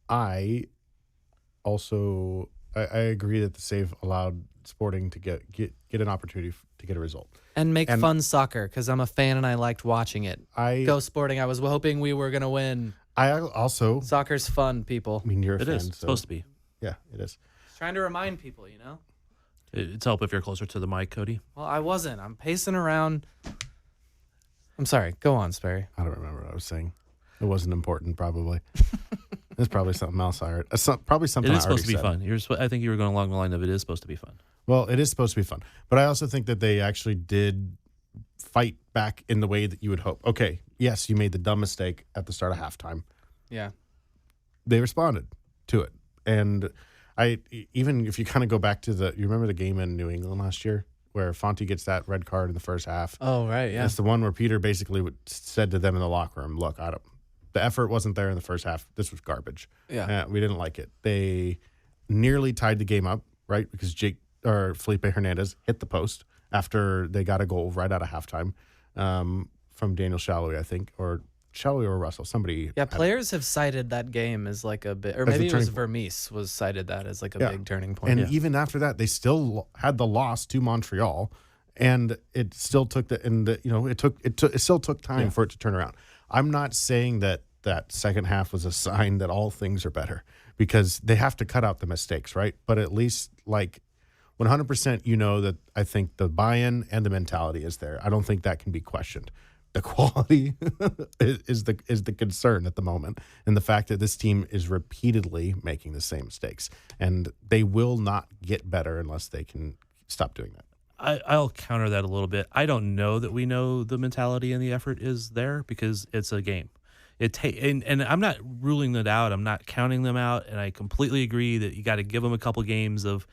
I also agree that the save allowed Sporting to get an opportunity to get a result and make fun soccer, because I'm a fan and I liked watching it. Go Sporting! I was hoping we were gonna win. I also soccer's fun, people. I mean, you're a It fan. is supposed to be. Yeah, it is. Trying to remind people, you know. It's help if you're closer to the mic, Cody. Well, I wasn't. I'm pacing around. I'm sorry. Go on, Sperry. I don't remember what I was saying. It wasn't important, probably. It's probably something else. Probably something. It I is supposed to be already fun. I think you were going along the line of it is supposed to be fun. Well, it is supposed to be fun, but I also think that they actually did fight back in the way that you would hope. Okay, yes, you made the dumb mistake at the start of halftime. Yeah. They responded to it. And even if you kind of go back to you remember the game in New England last year where Fonte gets that red card in the first half? Oh, right, yeah. It's the one where Peter basically said to them in the locker room, look, the effort wasn't there in the first half. This was garbage. Yeah. We didn't like it. They nearly tied the game up, right? Because Felipe Hernandez hit the post after they got a goal right out of halftime from Daniel Shallowy, I think, or Shallowy or Russell, somebody. Yeah, players have cited that game as like a bit, or maybe it was Vermees was cited that as like a big turning point. And even after that, they still had the loss to Montreal, and it still took it still took time for it to turn around. I'm not saying that second half was a sign that all things are better, because they have to cut out the mistakes, right? But at least 100%, that I think the buy-in and the mentality is there. I don't think that can be questioned. The quality is the concern at the moment, and the fact that this team is repeatedly making the same mistakes, and they will not get better unless they can stop doing that. I'll counter that a little bit. I don't know that we know the mentality and the effort is there, because it's a game. And I'm not ruling that out. I'm not counting them out, and I completely agree that you got to give them a couple games of,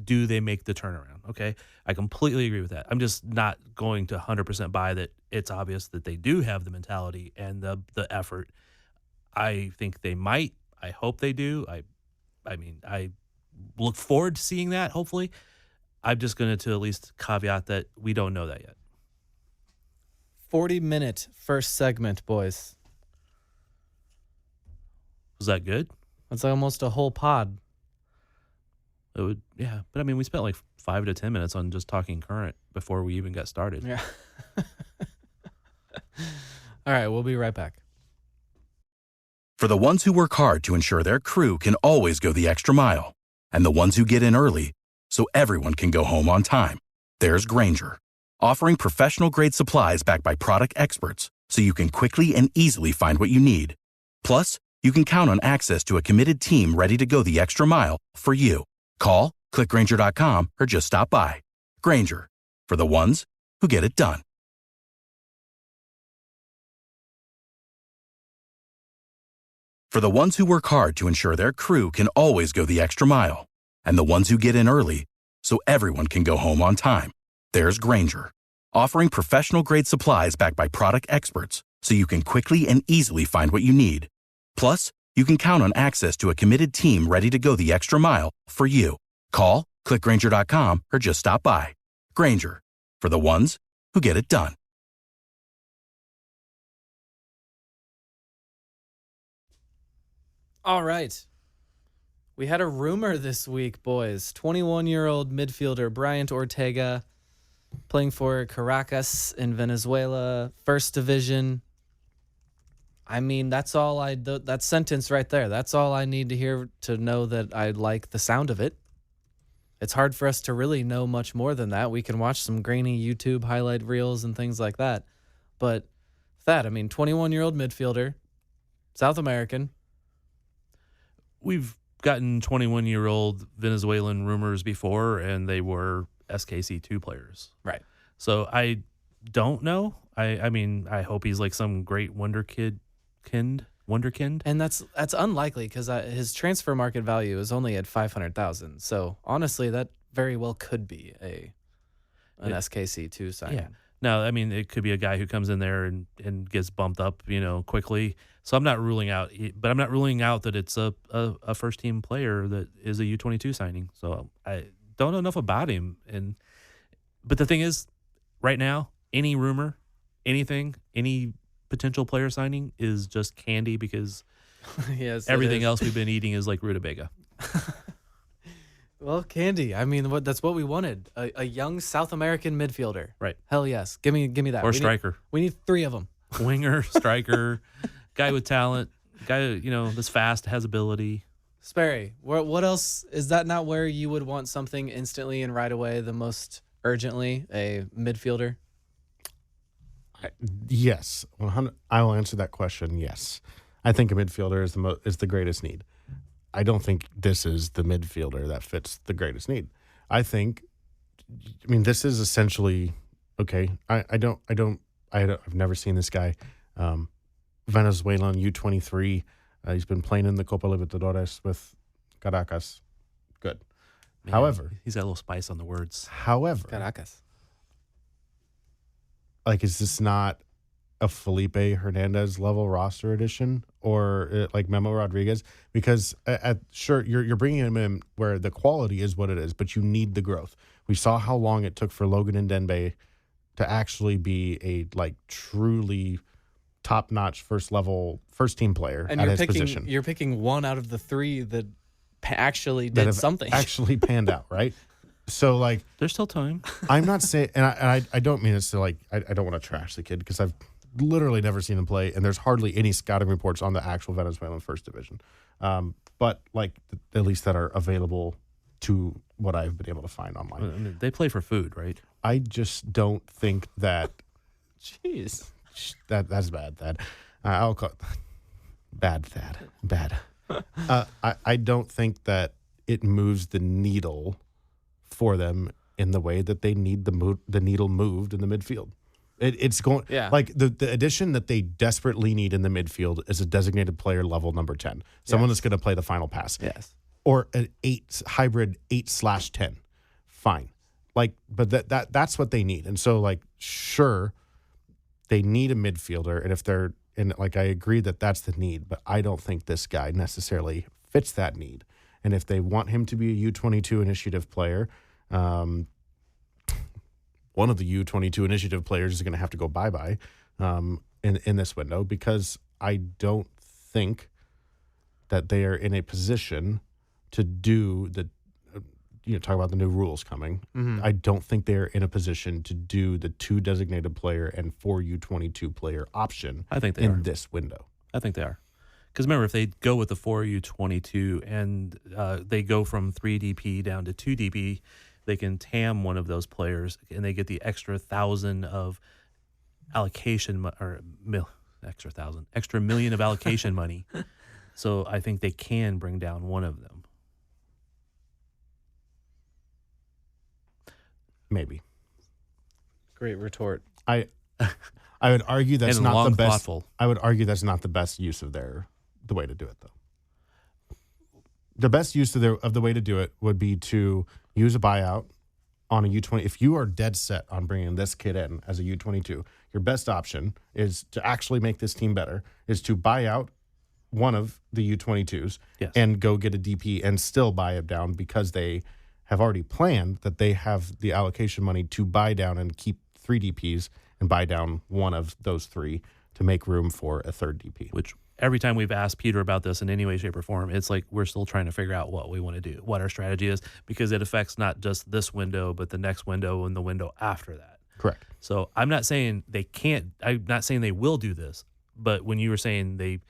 do they make the turnaround? Okay, I completely agree with that. I'm just not going to 100% buy that it's obvious that they do have the mentality and the effort. I think they might. I hope they do. I mean, I look forward to seeing that, hopefully. I'm just going to at least caveat that we don't know that yet. 40-minute first segment, boys. Was that good? That's almost a whole pod. It would, yeah. But I mean, we spent like 5 to 10 minutes on just talking current before we even got started. Yeah. All right, we'll be right back. For the ones who work hard to ensure their crew can always go the extra mile, and the ones who get in early so everyone can go home on time, there's Grainger, offering professional-grade supplies backed by product experts so you can quickly and easily find what you need. Plus, you can count on access to a committed team ready to go the extra mile for you. Call, click Grainger.com, or just stop by. Grainger, for the ones who get it done. For the ones who work hard to ensure their crew can always go the extra mile, and the ones who get in early so everyone can go home on time, there's Grainger, offering professional-grade supplies backed by product experts so you can quickly and easily find what you need. Plus, you can count on access to a committed team ready to go the extra mile for you. Call, click Grainger.com, or just stop by. Grainger, for the ones who get it done. All right. We had a rumor this week, boys. 21-year-old midfielder Bryant Ortega, playing for Caracas in Venezuela, first division. I mean, that's all that sentence right there. That's all I need to hear to know that I like the sound of it. It's hard for us to really know much more than that. We can watch some grainy YouTube highlight reels and things like that. But 21-year-old midfielder, South American. We've gotten 21-year-old Venezuelan rumors before, and they were SKC2 players. Right. So I don't know. I mean, I hope he's like some great wonderkind. And that's unlikely because his transfer market value is only at 500,000. So honestly, that very well could be an SKC2 signing. Yeah. Now, I mean, it could be a guy who comes in there and gets bumped up, quickly. So I'm not ruling out, but I'm not ruling out that it's a first team player that is a U22 signing. So I don't know enough about him. But the thing is, right now, any rumor, anything, any potential player signing is just candy because Yes, everything else we've been eating is like rutabaga. Well, candy. I mean, that's what we wanted. A young South American midfielder. Right. Hell yes. Give me that. Or striker. We need 3 of them. Winger, striker, guy with talent, guy, that's fast, has ability. Sperry, what else? Is that not where you would want something instantly and right away, the most urgently, a midfielder? Yes, 100. I will answer that question. Yes, I think a midfielder is the greatest need. I don't think this is the midfielder that fits the greatest need. I mean, this is essentially okay. I've never seen this guy. Venezuelan U23. He's been playing in the Copa Libertadores with Caracas. Good. Man, However, he's got a little spice on the words. Caracas. Like, is this not a Felipe Hernandez level roster addition or like Memo Rodriguez? Because sure, you're bringing him in where the quality is what it is, but you need the growth. We saw how long it took for Logan and Denbe to actually be a like truly top-notch first team player And at his position. You're picking one out of the 3 that actually did something. Actually panned out, right? So like, There's still time. I'm not saying, and I don't mean it's to like, I don't want to trash the kid because I've literally never seen him play, and there's hardly any scouting reports on the actual Venezuelan first division. But like at least that are available to what I've been able to find online. I mean, they play for food, right? I just don't think that. Jeez. That's bad, Thad. I'll call it bad, Thad. Bad. I don't think that it moves the needle for them in the way that they need the needle moved in the midfield. It's going like the addition that they desperately need in the midfield is a designated player level number 10, someone that's going to play the final pass. Yes. Or an hybrid 8/10. Fine. Like, but that's what they need. And so like, sure, they need a midfielder, and if they're in, like, I agree that that's the need, but I don't think this guy necessarily fits that need. And if they want him to be a U22 initiative player, one of the U22 initiative players is going to have to go bye-bye in this window, because I don't think that they are in a position to do the, talk about the new rules coming. Mm-hmm. I don't think they're in a position to do the 2 designated player and 4 U22 player option. I think they are. This window. I think they are. Because remember, if they go with the 4U22 and they go from 3 DP down to 2 DP, they can TAM one of those players and they get the extra 1,000 of allocation extra million of allocation money. So I think they can bring down one of them. Maybe. Great retort. I would argue that's And not long, the best. thoughtful. I would argue that's not the best use of the way to do it, though. The best use of the way to do it would be to use a buyout on a U20. If you are dead set on bringing this kid in as a U22, your best option is to actually make this team better, is to buy out one of the U22s and go get a DP and still buy it down, because they have already planned that they have the allocation money to buy down and keep 3 DPs and buy down one of those 3 to make room for a third DP. Which every time we've asked Peter about this in any way, shape, or form, it's like we're still trying to figure out what we want to do, what our strategy is, because it affects not just this window, but the next window and the window after that. Correct. So I'm not saying they can't. I'm not saying they will do this. But when you were saying they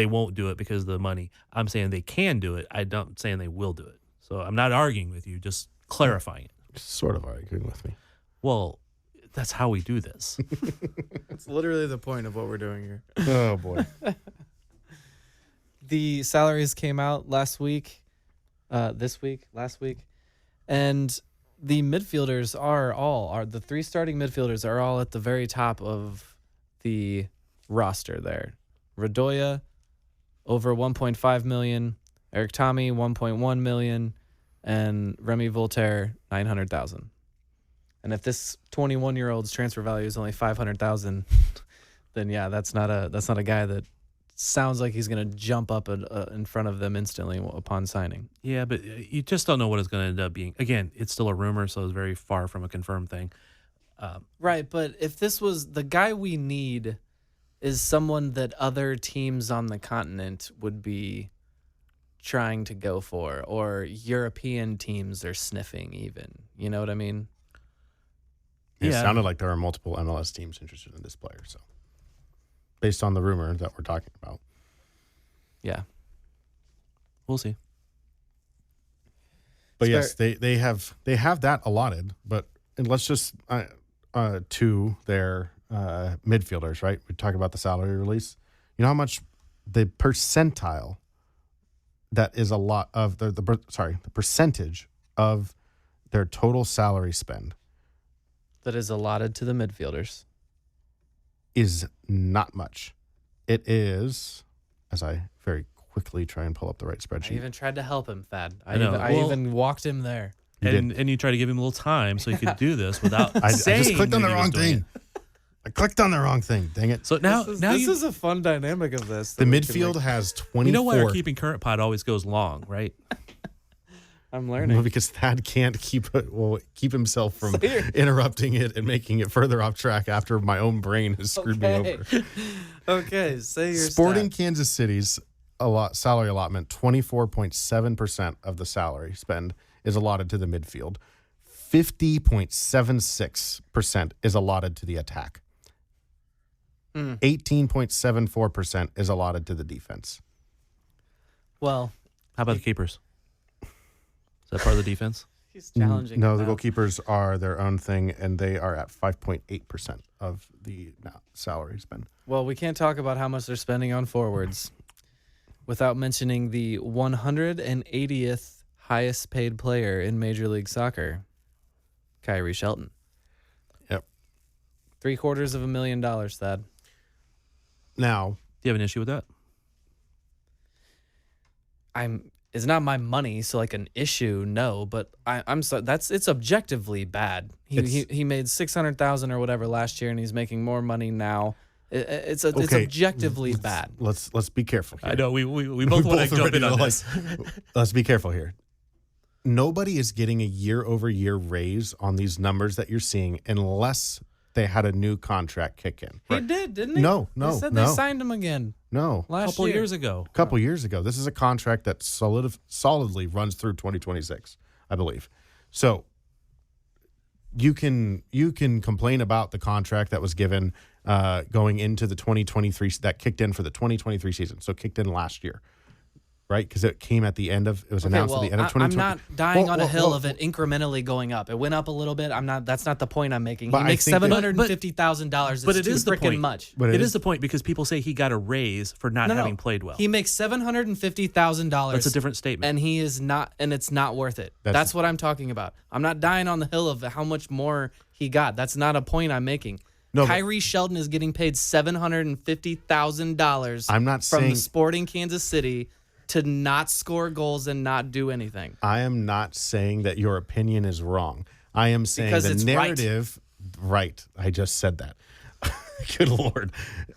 won't do it because of the money, I'm saying they can do it. I'm not saying they will do it. So I'm not arguing with you, just clarifying it. Sort of arguing with me. Well, that's how we do this. It's literally the point of what we're doing here. Oh, boy. the salaries came out last week, last week, and the midfielders are the 3 starting midfielders are all at the very top of the roster there. Radoya, over 1.5 million. Eric Tommy, 1.1 million, and Remy Voltaire, 900,000. And if this 21-year-old's transfer value is only 500,000, then yeah, that's not a guy that sounds like he's going to jump up in front of them instantly upon signing. Yeah, but you just don't know what it's going to end up being. Again, it's still a rumor, so it's very far from a confirmed thing. Right, but if this was the guy we need, is someone that other teams on the continent would be trying to go for, or European teams are sniffing even. You know what I mean? It Yeah. sounded like there are multiple MLS teams interested in this player. So, based on the rumor that we're talking about, Yeah. We'll see. but yes, they have that allotted. But and let's just to their midfielders, right? We talk about the salary release. You know how much the percentile that is a lot of the percentage of their total salary spend That is allotted to the midfielders. is not much. It is, as I very quickly try and pull up the right I spreadsheet. even tried to help him, Thad. I know. I Well- even walked him there. And you try to give him a little time so he could do this without I saying just clicked on that the he was wrong doing thing. I clicked on the wrong thing. Dang it. it. So now This is a fun dynamic of this. The that we can midfield make. has 24. you know why our keeping current pod always goes long, right? I'm Well, learning. because Thad can't keep himself from So you're- interrupting it and making it further off track after my own brain has screwed me Okay. over. Okay, say your Sporting stat. Kansas City's salary allotment, 24.7% of the salary spend is allotted to the midfield. 50.76% is allotted to the attack. 18.74% is allotted to the defense. Well, How about the keepers? Is that part of the defense? he's challenging. No, him the now. goalkeepers are their own thing, and they are at 5.8% of the salary spend. Well, we can't talk about how much they're spending on forwards without mentioning the 180th highest paid player in Major League Soccer, Kyrie Shelton. Yep. $750,000, Thad. Now, Do you have an issue with that? It's not my money, so like an issue, no. But I'm so it's objectively bad. He made 600,000 or whatever last year, and he's making more money now. It's objectively bad. let's be careful here. I know we both want to are jump ready in on to, this. Let's be careful here. Nobody is getting a year-over-year raise on these numbers that you're seeing unless they had a new contract kick in. He did, didn't he? No, They said no. they signed him again No. A last couple year. years ago. A couple years ago. This is a contract that solidly runs through 2026, I believe. So you can complain about the contract that was given going into the 2023 that kicked in for the 2023 season. So kicked in last year, right? Because it came at the end of announced at the end of 2020. I'm not dying on a hill well, of it incrementally going up. It went up a little bit. That's not the point I'm making. But He I makes think that- $750,000. But It's it too is the freaking point. much. But It is the point because people say he got a raise for not No. having played well. He makes $750,000. That's a different statement. And he is not, and it's not worth it. That's what I'm talking about. I'm not dying on the hill of how much more he got. That's not a point I'm making. No, but- Kyrie Shelton is getting paid $750,000. I'm not from saying- the Sporting Kansas City to not score goals and not do anything. I am not saying that your opinion is wrong. I am saying Because the it's right. narrative. Right. I just said that. Good Lord.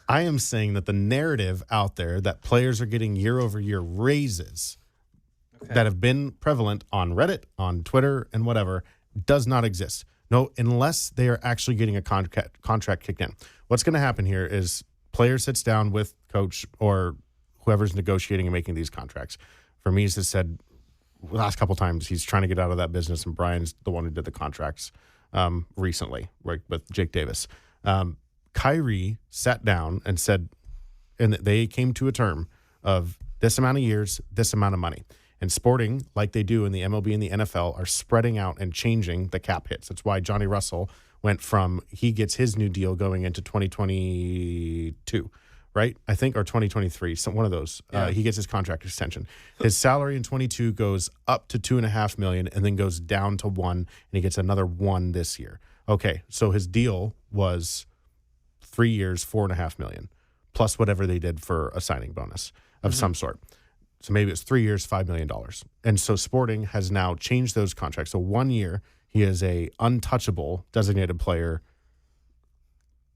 I am saying that the narrative out there that players are getting year-over-year raises that have been prevalent on Reddit, on Twitter, and whatever does not exist. No, unless they are actually getting a contract kicked in. What's going to happen here is player sits down with coach or whoever's negotiating and making these contracts. Vermees has said the last couple times he's trying to get out of that business, and Brian's the one who did the contracts recently, right, with Jake Davis. Kyrie sat down and said, and they came to a term of this amount of years, this amount of money. And Sporting, like they do in the MLB and the NFL, are spreading out and changing the cap hits. That's why Johnny Russell went from, he gets his new deal going into 2022, right? I think, or 2023, one of those. Yeah. He gets his contract extension. His salary in 22 goes up to $2.5 million and then goes down to $1 million, and he gets another $1 million this year. Okay, so his deal was 3 years, $4.5 million, plus whatever they did for a signing bonus of some sort. So maybe it's 3 years, $5 million. And so Sporting has now changed those contracts. So 1 year, he is a untouchable designated player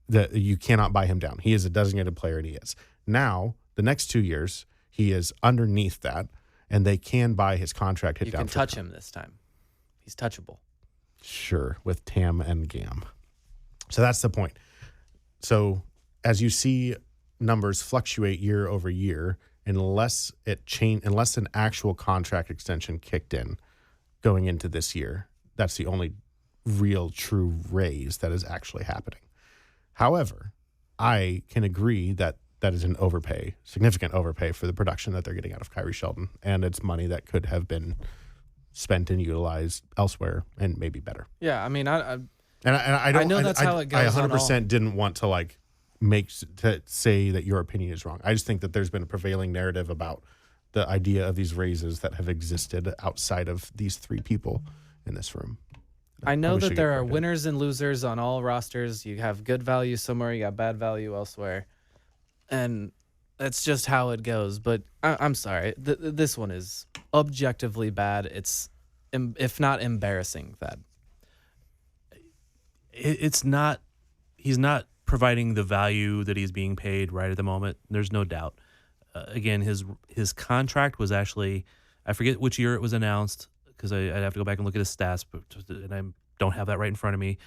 that you cannot buy him down. He is a designated player, and he is. Now, the next 2 years, he is underneath that, and they can buy his contract hit You down. can touch him this time. He's touchable. Sure, with Tam and Gam. So that's the point. So as you see numbers fluctuate year over year, unless an actual contract extension kicked in going into this year, that's the only real true raise that is actually happening. However, I can agree that is an overpay, significant overpay for the production that they're getting out of Kyrie Sheldon, and it's money that could have been spent and utilized elsewhere and maybe better. Yeah, I mean, I know that's how it goes I on 100% didn't want to say that your opinion is wrong. I just think that there's been a prevailing narrative about the idea of these raises that have existed outside of these three people in this room. I know wish I that could there are correct it. winners and losers on all rosters. You have good value somewhere, you got bad value elsewhere. And that's just how it goes. But I'm sorry. This one is objectively bad. It's, if not embarrassing, bad. It's not, he's not providing the value that he's being paid right at the moment. There's no doubt. Again, his contract was actually, I forget which year it was announced, because I'd have to go back and look at his stats, and I don't have that right in front of me.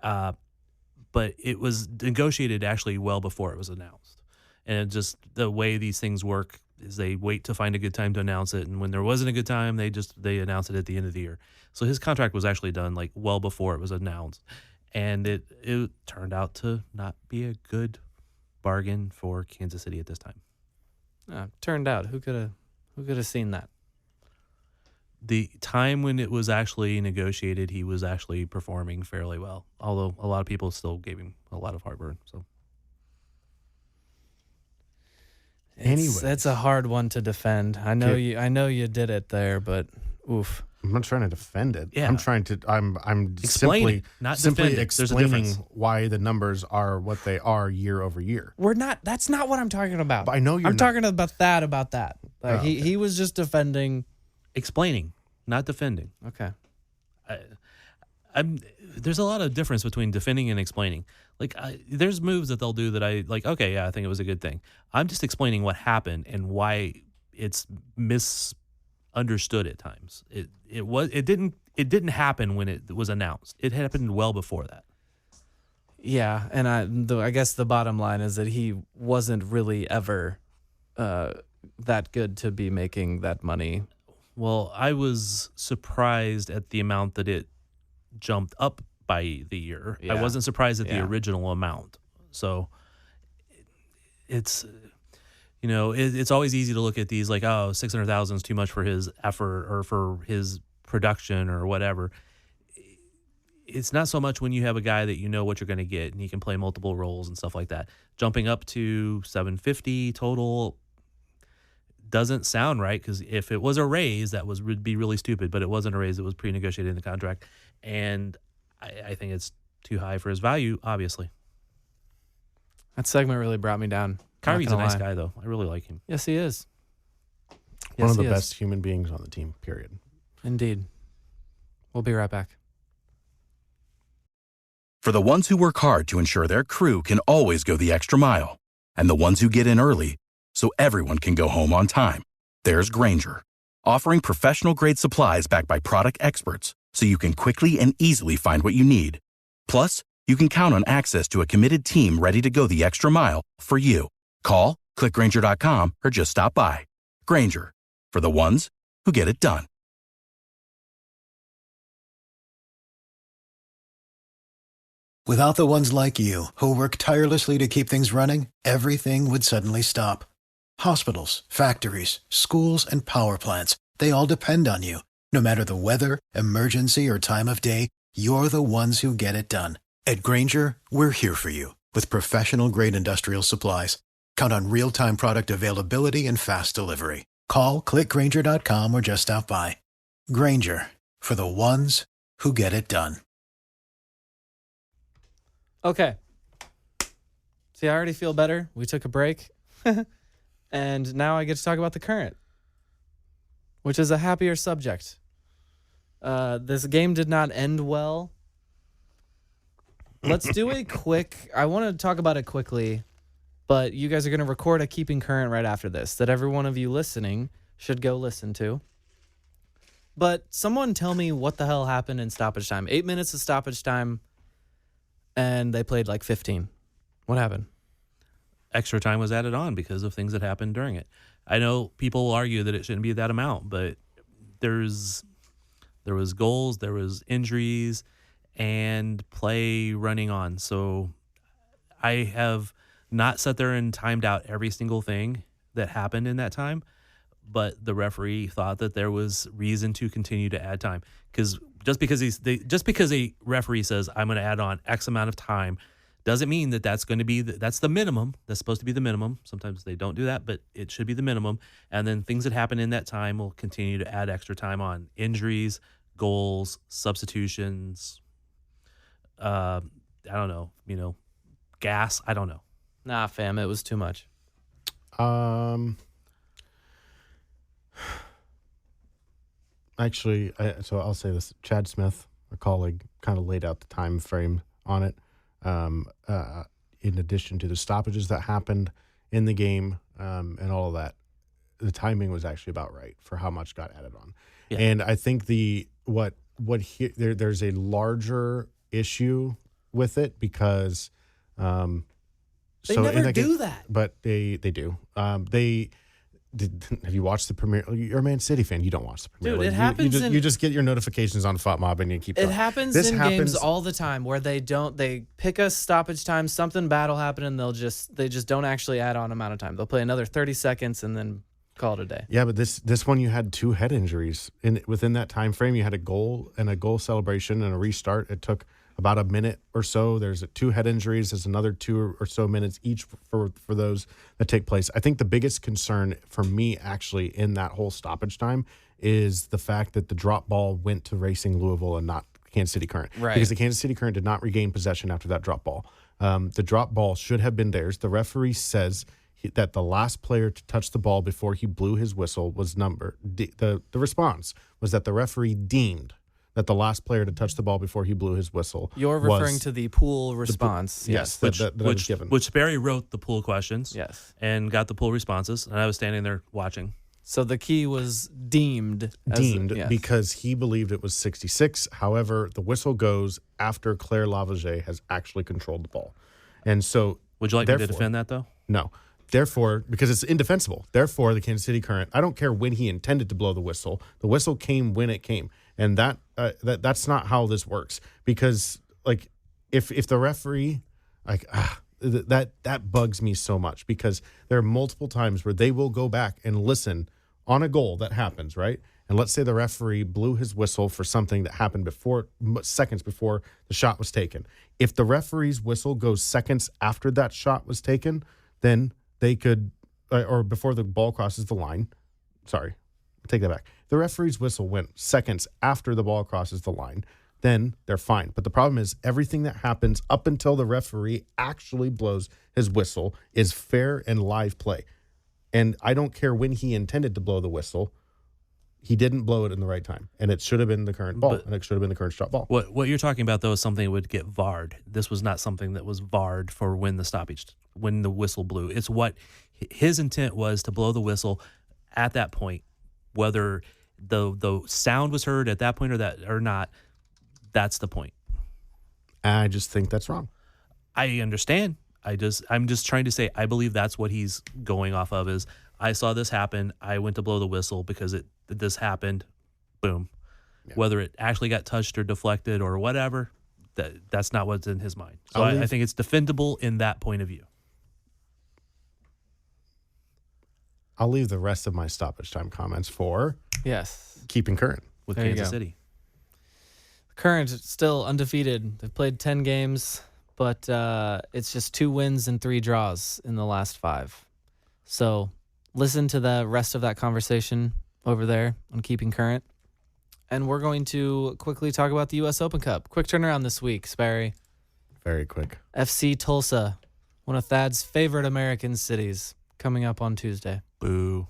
But it was negotiated actually well before it was announced. And just the way these things work is they wait to find a good time to announce it, and when there wasn't a good time, they announce it at the end of the year. So his contract was actually done well before it was announced, and it turned out to not be a good for Kansas City at this time. Turned out, who could have seen that? The time when it was actually negotiated, he was actually performing fairly well, although a lot of people still gave him a lot of heartburn. So, anyways, that's a hard one to defend. I know you did it there, but oof. I'm not trying to defend it. Yeah. I'm Explain simply it, not simply defend it. There's a explaining difference. why the numbers are what they are year over year. That's not what I'm talking about. But I know you're I'm not. talking about that. Like, okay. he was just defending. explaining, not defending. Okay. There's a lot of difference between defending and explaining. There's moves that they'll do that I like. Okay, yeah, I think it was a good thing. I'm just explaining what happened and why it's misunderstood at times. It didn't happen when it was announced. It happened well before that. Yeah, and I guess the bottom line is that he wasn't really ever that good to be making that money. Well, I was surprised at the amount that it jumped up by the year. Yeah. I wasn't surprised at the Yeah. original amount. So it's, it's always easy to look at these like, oh, 600,000 is too much for his effort or for his production or whatever. It's not so much when you have a guy that you know what you're going to get and he can play multiple roles and stuff like that. Jumping up to 750 total doesn't sound right, because if it was a raise, would be really stupid, but it wasn't a raise. It was pre-negotiated in the contract, and I think it's too high for his value, obviously. That segment really brought me down. Kyrie's a Not gonna nice lie. guy, though. I really like him. Yes, he is. One Yes, of the he is. best human beings on the team, period. Indeed. We'll be right back. For the ones who work hard to ensure their crew can always go the extra mile, and the ones who get in early so everyone can go home on time, there's Grainger, offering professional-grade supplies backed by product experts so you can quickly and easily find what you need. Plus, you can count on access to a committed team ready to go the extra mile for you. Call, click Grainger.com, or just stop by. Grainger, for the ones who get it done. Without the ones like you, who work tirelessly to keep things running, everything would suddenly stop. Hospitals, factories, schools, and power plants, they all depend on you. No matter the weather, emergency, or time of day, you're the ones who get it done. At Grainger, we're here for you with professional-grade industrial supplies. Count on real-time product availability and fast delivery. Call, clickgrainger.com, or just stop by. Grainger, for the ones who get it done. Okay. See, I already feel better. We took a break. And now I get to talk about the current, which is a happier subject. This game did not end well. Let's do a quick... I want to talk about it quickly, but you guys are going to record a Keeping Current right after this that every one of you listening should go listen to. But someone tell me what the hell happened in stoppage time. 8 minutes of stoppage time, and they played like 15. What happened? Extra time was added on because of things that happened during it. I know people will argue that it shouldn't be that amount, but there was goals, there was injuries, and play running on. So I have not sat there and timed out every single thing that happened in that time, but the referee thought that there was reason to continue to add time, because just because a referee says I'm going to add on X amount of time doesn't mean that that's going to be that's the minimum. That's supposed to be the minimum. Sometimes they don't do that, but it should be the minimum. And then things that happen in that time will continue to add extra time on: injuries, goals, substitutions. I don't know. Gas. I don't know. Nah, fam, it was too much. Actually, so I'll say this. Chad Smith, a colleague, kind of laid out the time frame on it. In addition to the stoppages that happened in the game and all of that, the timing was actually about right for how much got added on. Yeah. And I think there's a larger issue with it because they never do that. But they do. Have you watched the premiere? You're a Man City fan. You don't watch the premiere. Dude, it happens. You just get your notifications on FOTMob and you keep going. It happens in games all the time where they pick a stoppage time, something bad will happen, and they just don't actually add on amount of time. They'll play another 30 seconds and then call it a day. Yeah, but this one you had 2 head injuries within that time frame. You had a goal and a goal celebration and a restart. It took about a minute or so. There's 2 head injuries. There's another 2 or so minutes each for those that take place. I think the biggest concern for me actually in that whole stoppage time is the fact that the drop ball went to Racing Louisville and not Kansas City Current. Right. Because the Kansas City Current did not regain possession after that drop ball. The drop ball should have been theirs. The referee says that the last player to touch the ball before he blew his whistle was number. The response was that the referee deemed that the last player to touch the ball before he blew his whistle. You're referring to the pool response. Yes, that I was given. Which Barry wrote the pool questions. Yes. And got the pool responses, and I was standing there watching. So the key was deemed. Yes. Because he believed it was 66. However, the whistle goes after Claire Lavager has actually controlled the ball. And so... Would you like me to defend that, though? No. Therefore, because it's indefensible, therefore the Kansas City Current, I don't care when he intended to blow the whistle came when it came. And that's not how this works, because like if the referee that bugs me so much, because there are multiple times where they will go back and listen on a goal that happens, right? And let's say the referee blew his whistle for something that happened seconds before the shot was taken. If the referee's whistle goes seconds after that shot was taken, then they could, or before the ball crosses the line. Sorry, take that back. The referee's whistle went seconds after the ball crosses the line, then they're fine. But the problem is everything that happens up until the referee actually blows his whistle is fair and live play. And I don't care when he intended to blow the whistle. He didn't blow it in the right time. And it should have been the current ball. And it should have been the current shot ball. What you're talking about, though, is something that would get VAR'd. This was not something that was VAR'd for when the whistle blew. It's what his intent was to blow the whistle at that point. Whether the sound was heard at that point or not, that's the point. I just think that's wrong. I understand. I'm just trying to say I believe that's what he's going off of is I saw this happen. I went to blow the whistle because this happened. Boom. Yeah. Whether it actually got touched or deflected or whatever, that's not what's in his mind. So I think it's defendable in that point of view. I'll leave the rest of my stoppage time comments for Keeping Current with Kansas City. Current still undefeated. They've played 10 games, but it's just 2 wins and 3 draws in the last 5. So listen to the rest of that conversation over there on Keeping Current. And we're going to quickly talk about the U.S. Open Cup. Quick turnaround this week, Sperry. Very quick. FC Tulsa, one of Thad's favorite American cities, coming up on Tuesday. Boo.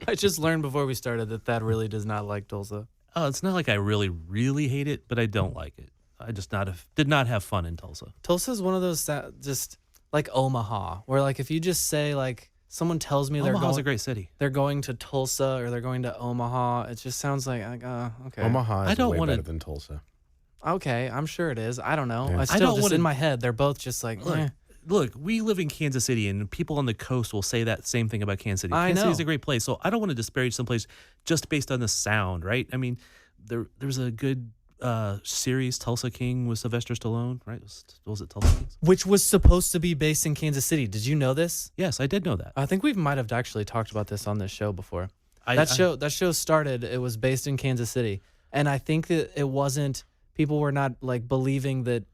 I just learned before we started that Thad really does not like Tulsa. Oh, it's not like I really, really hate it, but I don't like it. I just did not have fun in Tulsa. Tulsa is one of those just like Omaha, where like if you just say like someone tells me Omaha's a great city. they're going to Tulsa or they're going to Omaha, it just sounds like okay. Omaha I is don't way wanna- better than Tulsa. Okay, I'm sure it is. I don't know. Yeah. I I still don't just wanna- in my head, they're both just like, eh. Look, we live in Kansas City, and people on the coast will say that same thing about Kansas City. I Kansas City's know. a great place, so I don't want to disparage some place just based on the sound, right? I mean, there's a good series, Tulsa King, with Sylvester Stallone, right? Was it Tulsa Kings? Which was supposed to be based in Kansas City. Did you know this? Yes, I did know that. I think we might have actually talked about this on this show before. I- That show started, it was based in Kansas City. And I think that it wasn't, people were not like believing that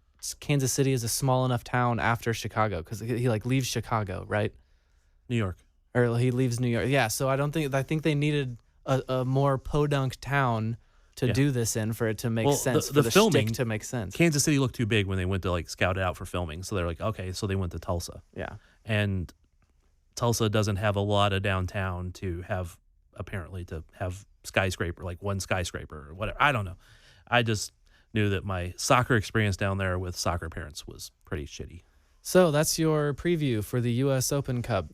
Kansas City is a small enough town after Chicago, because he like leaves Chicago, right? New York. Or he leaves New York. Yeah, so I think they needed a more podunk town to Yeah. do this in for it to make Well, sense, the for the filming- shtick to make sense. Kansas City looked too big when they went to like scout it out for filming, so they're like, okay, so they went to Tulsa, Yeah. and Tulsa doesn't have a lot of downtown to have skyscraper, like one skyscraper or whatever. I don't know. I just knew that my soccer experience down there with soccer parents was pretty shitty. So that's your preview for the U.S. Open Cup.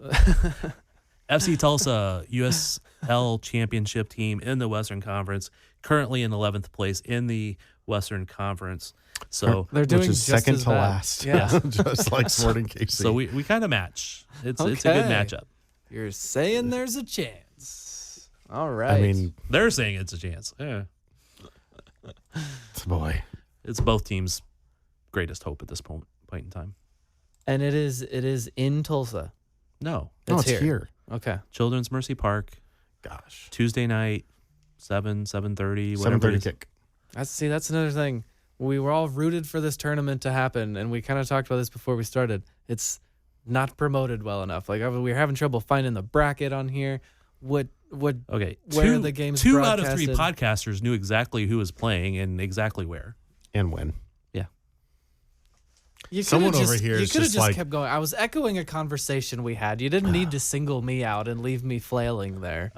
FC Tulsa, USL championship team in the Western Conference, currently in 11th place in the Western Conference. So They're doing Which is just second as to bad. last. Yeah. Just like Sporting KC. so we kind of match. It's a good Okay. matchup. You're saying there's a chance. All right. I mean, They're saying it's a chance. Yeah. boy. It's both teams' greatest hope at this point in time. and it is in Tulsa. No. No, It's it's here. Okay. Children's Mercy Park, Gosh. Tuesday night, 7:30, 7:30 kick. That's another thing. We were all rooted for this tournament to happen, and we kind of talked about this before we started. It's not promoted well enough. Like we were having trouble finding the bracket on here. What Okay. where the game's two out of three broadcasted. podcasters knew exactly who was playing and exactly where. And win. You coulda Someone over just- here You is could have just just like- kept going. I was echoing a conversation we had. You didn't need to single me out and leave me flailing there.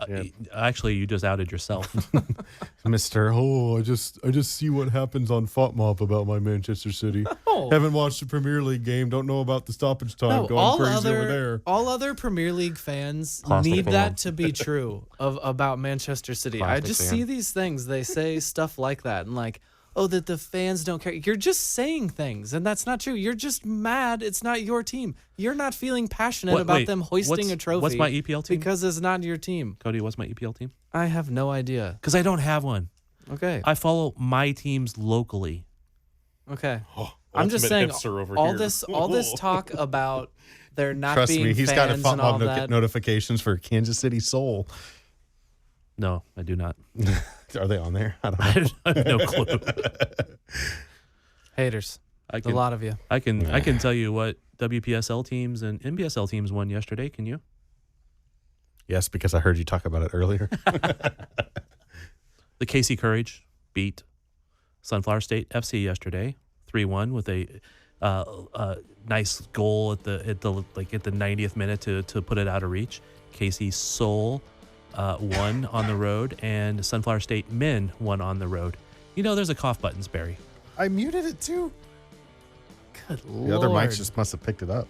Actually, you just outed yourself. Mr. Oh, I just see what happens on FOTMOP about my Manchester City. Oh. Haven't watched the Premier League game. Don't know about the stoppage time. No, Going crazy over there. all other Premier League fans Classic need fan. that to be true about Manchester City. I Classic just fan. see these things. They say stuff like that and like, oh, that the fans don't care. You're just saying things, and that's not true. You're just mad. It's not your team. You're not feeling passionate about Wait, them hoisting a trophy. What's my EPL team? Because it's not your team. Cody, what's my EPL team? I have no idea. Because I don't have one. Okay. I follow my teams locally. Okay. I'm just saying all this talk about there not Trust being me, he's got fans and all FOTMOP that. notifications for Kansas City Soul. No, I do not. Are they on there? I don't know. I have no clue. Haters. I A can, lot of you. I can tell you what WPSL teams and NBSL teams won yesterday. Can you? Yes, because I heard you talk about it earlier. The KC Courage beat Sunflower State FC yesterday, 3-1 with a nice goal at the 90th minute to put it out of reach. KC Soul won on the road, and Sunflower State men won on the road. You know, there's a cough button, Sperry. I muted it too. Good lord. The other mics just must have picked it up.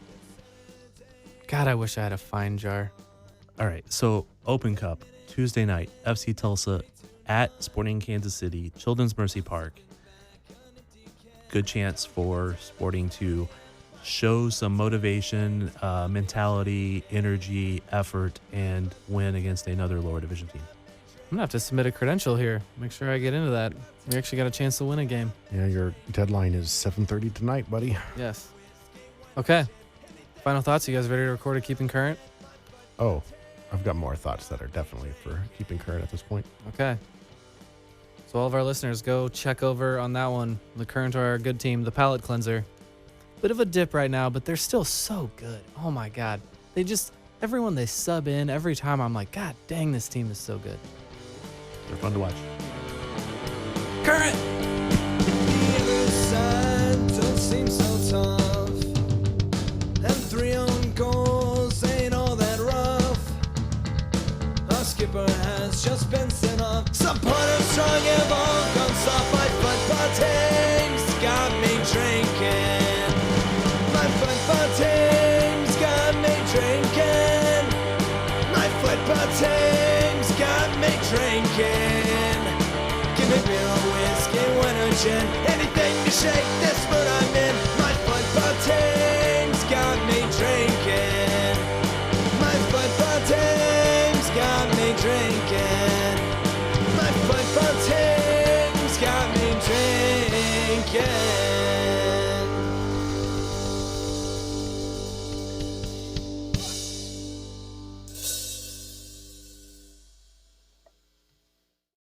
God, I wish I had a fine jar. All right, so Open Cup, Tuesday night, FC Tulsa at Sporting Kansas City, Children's Mercy Park. Good chance for Sporting to show some motivation, mentality, energy, effort, and win against another lower division team. I'm going to have to submit a credential here. Make sure I get into that. We actually got a chance to win a game. Yeah, your deadline is 7:30 tonight, buddy. Yes. Okay. Final thoughts? You guys ready to record a Keeping Current? Oh, I've got more thoughts that are definitely for keeping current at this point. Okay. So all of our listeners, go check over on that one. The Current are a good team. The Palate Cleanser. Bit of a dip right now, but they're still so good. Oh my God. everyone they sub in, every time I'm like, God dang, this team is so good. They're fun to watch. Current! The other side don't seem so tough, and 3 own goals ain't all that rough. Our skipper has just been sent off. Supporters strong have all gone soft. My football team's got me drinking. My football team's got me drinking. My football team's got me drinking. Give me beer or whiskey, wine or gin, anything to shake this mood I'm in. My football team's got me drinking.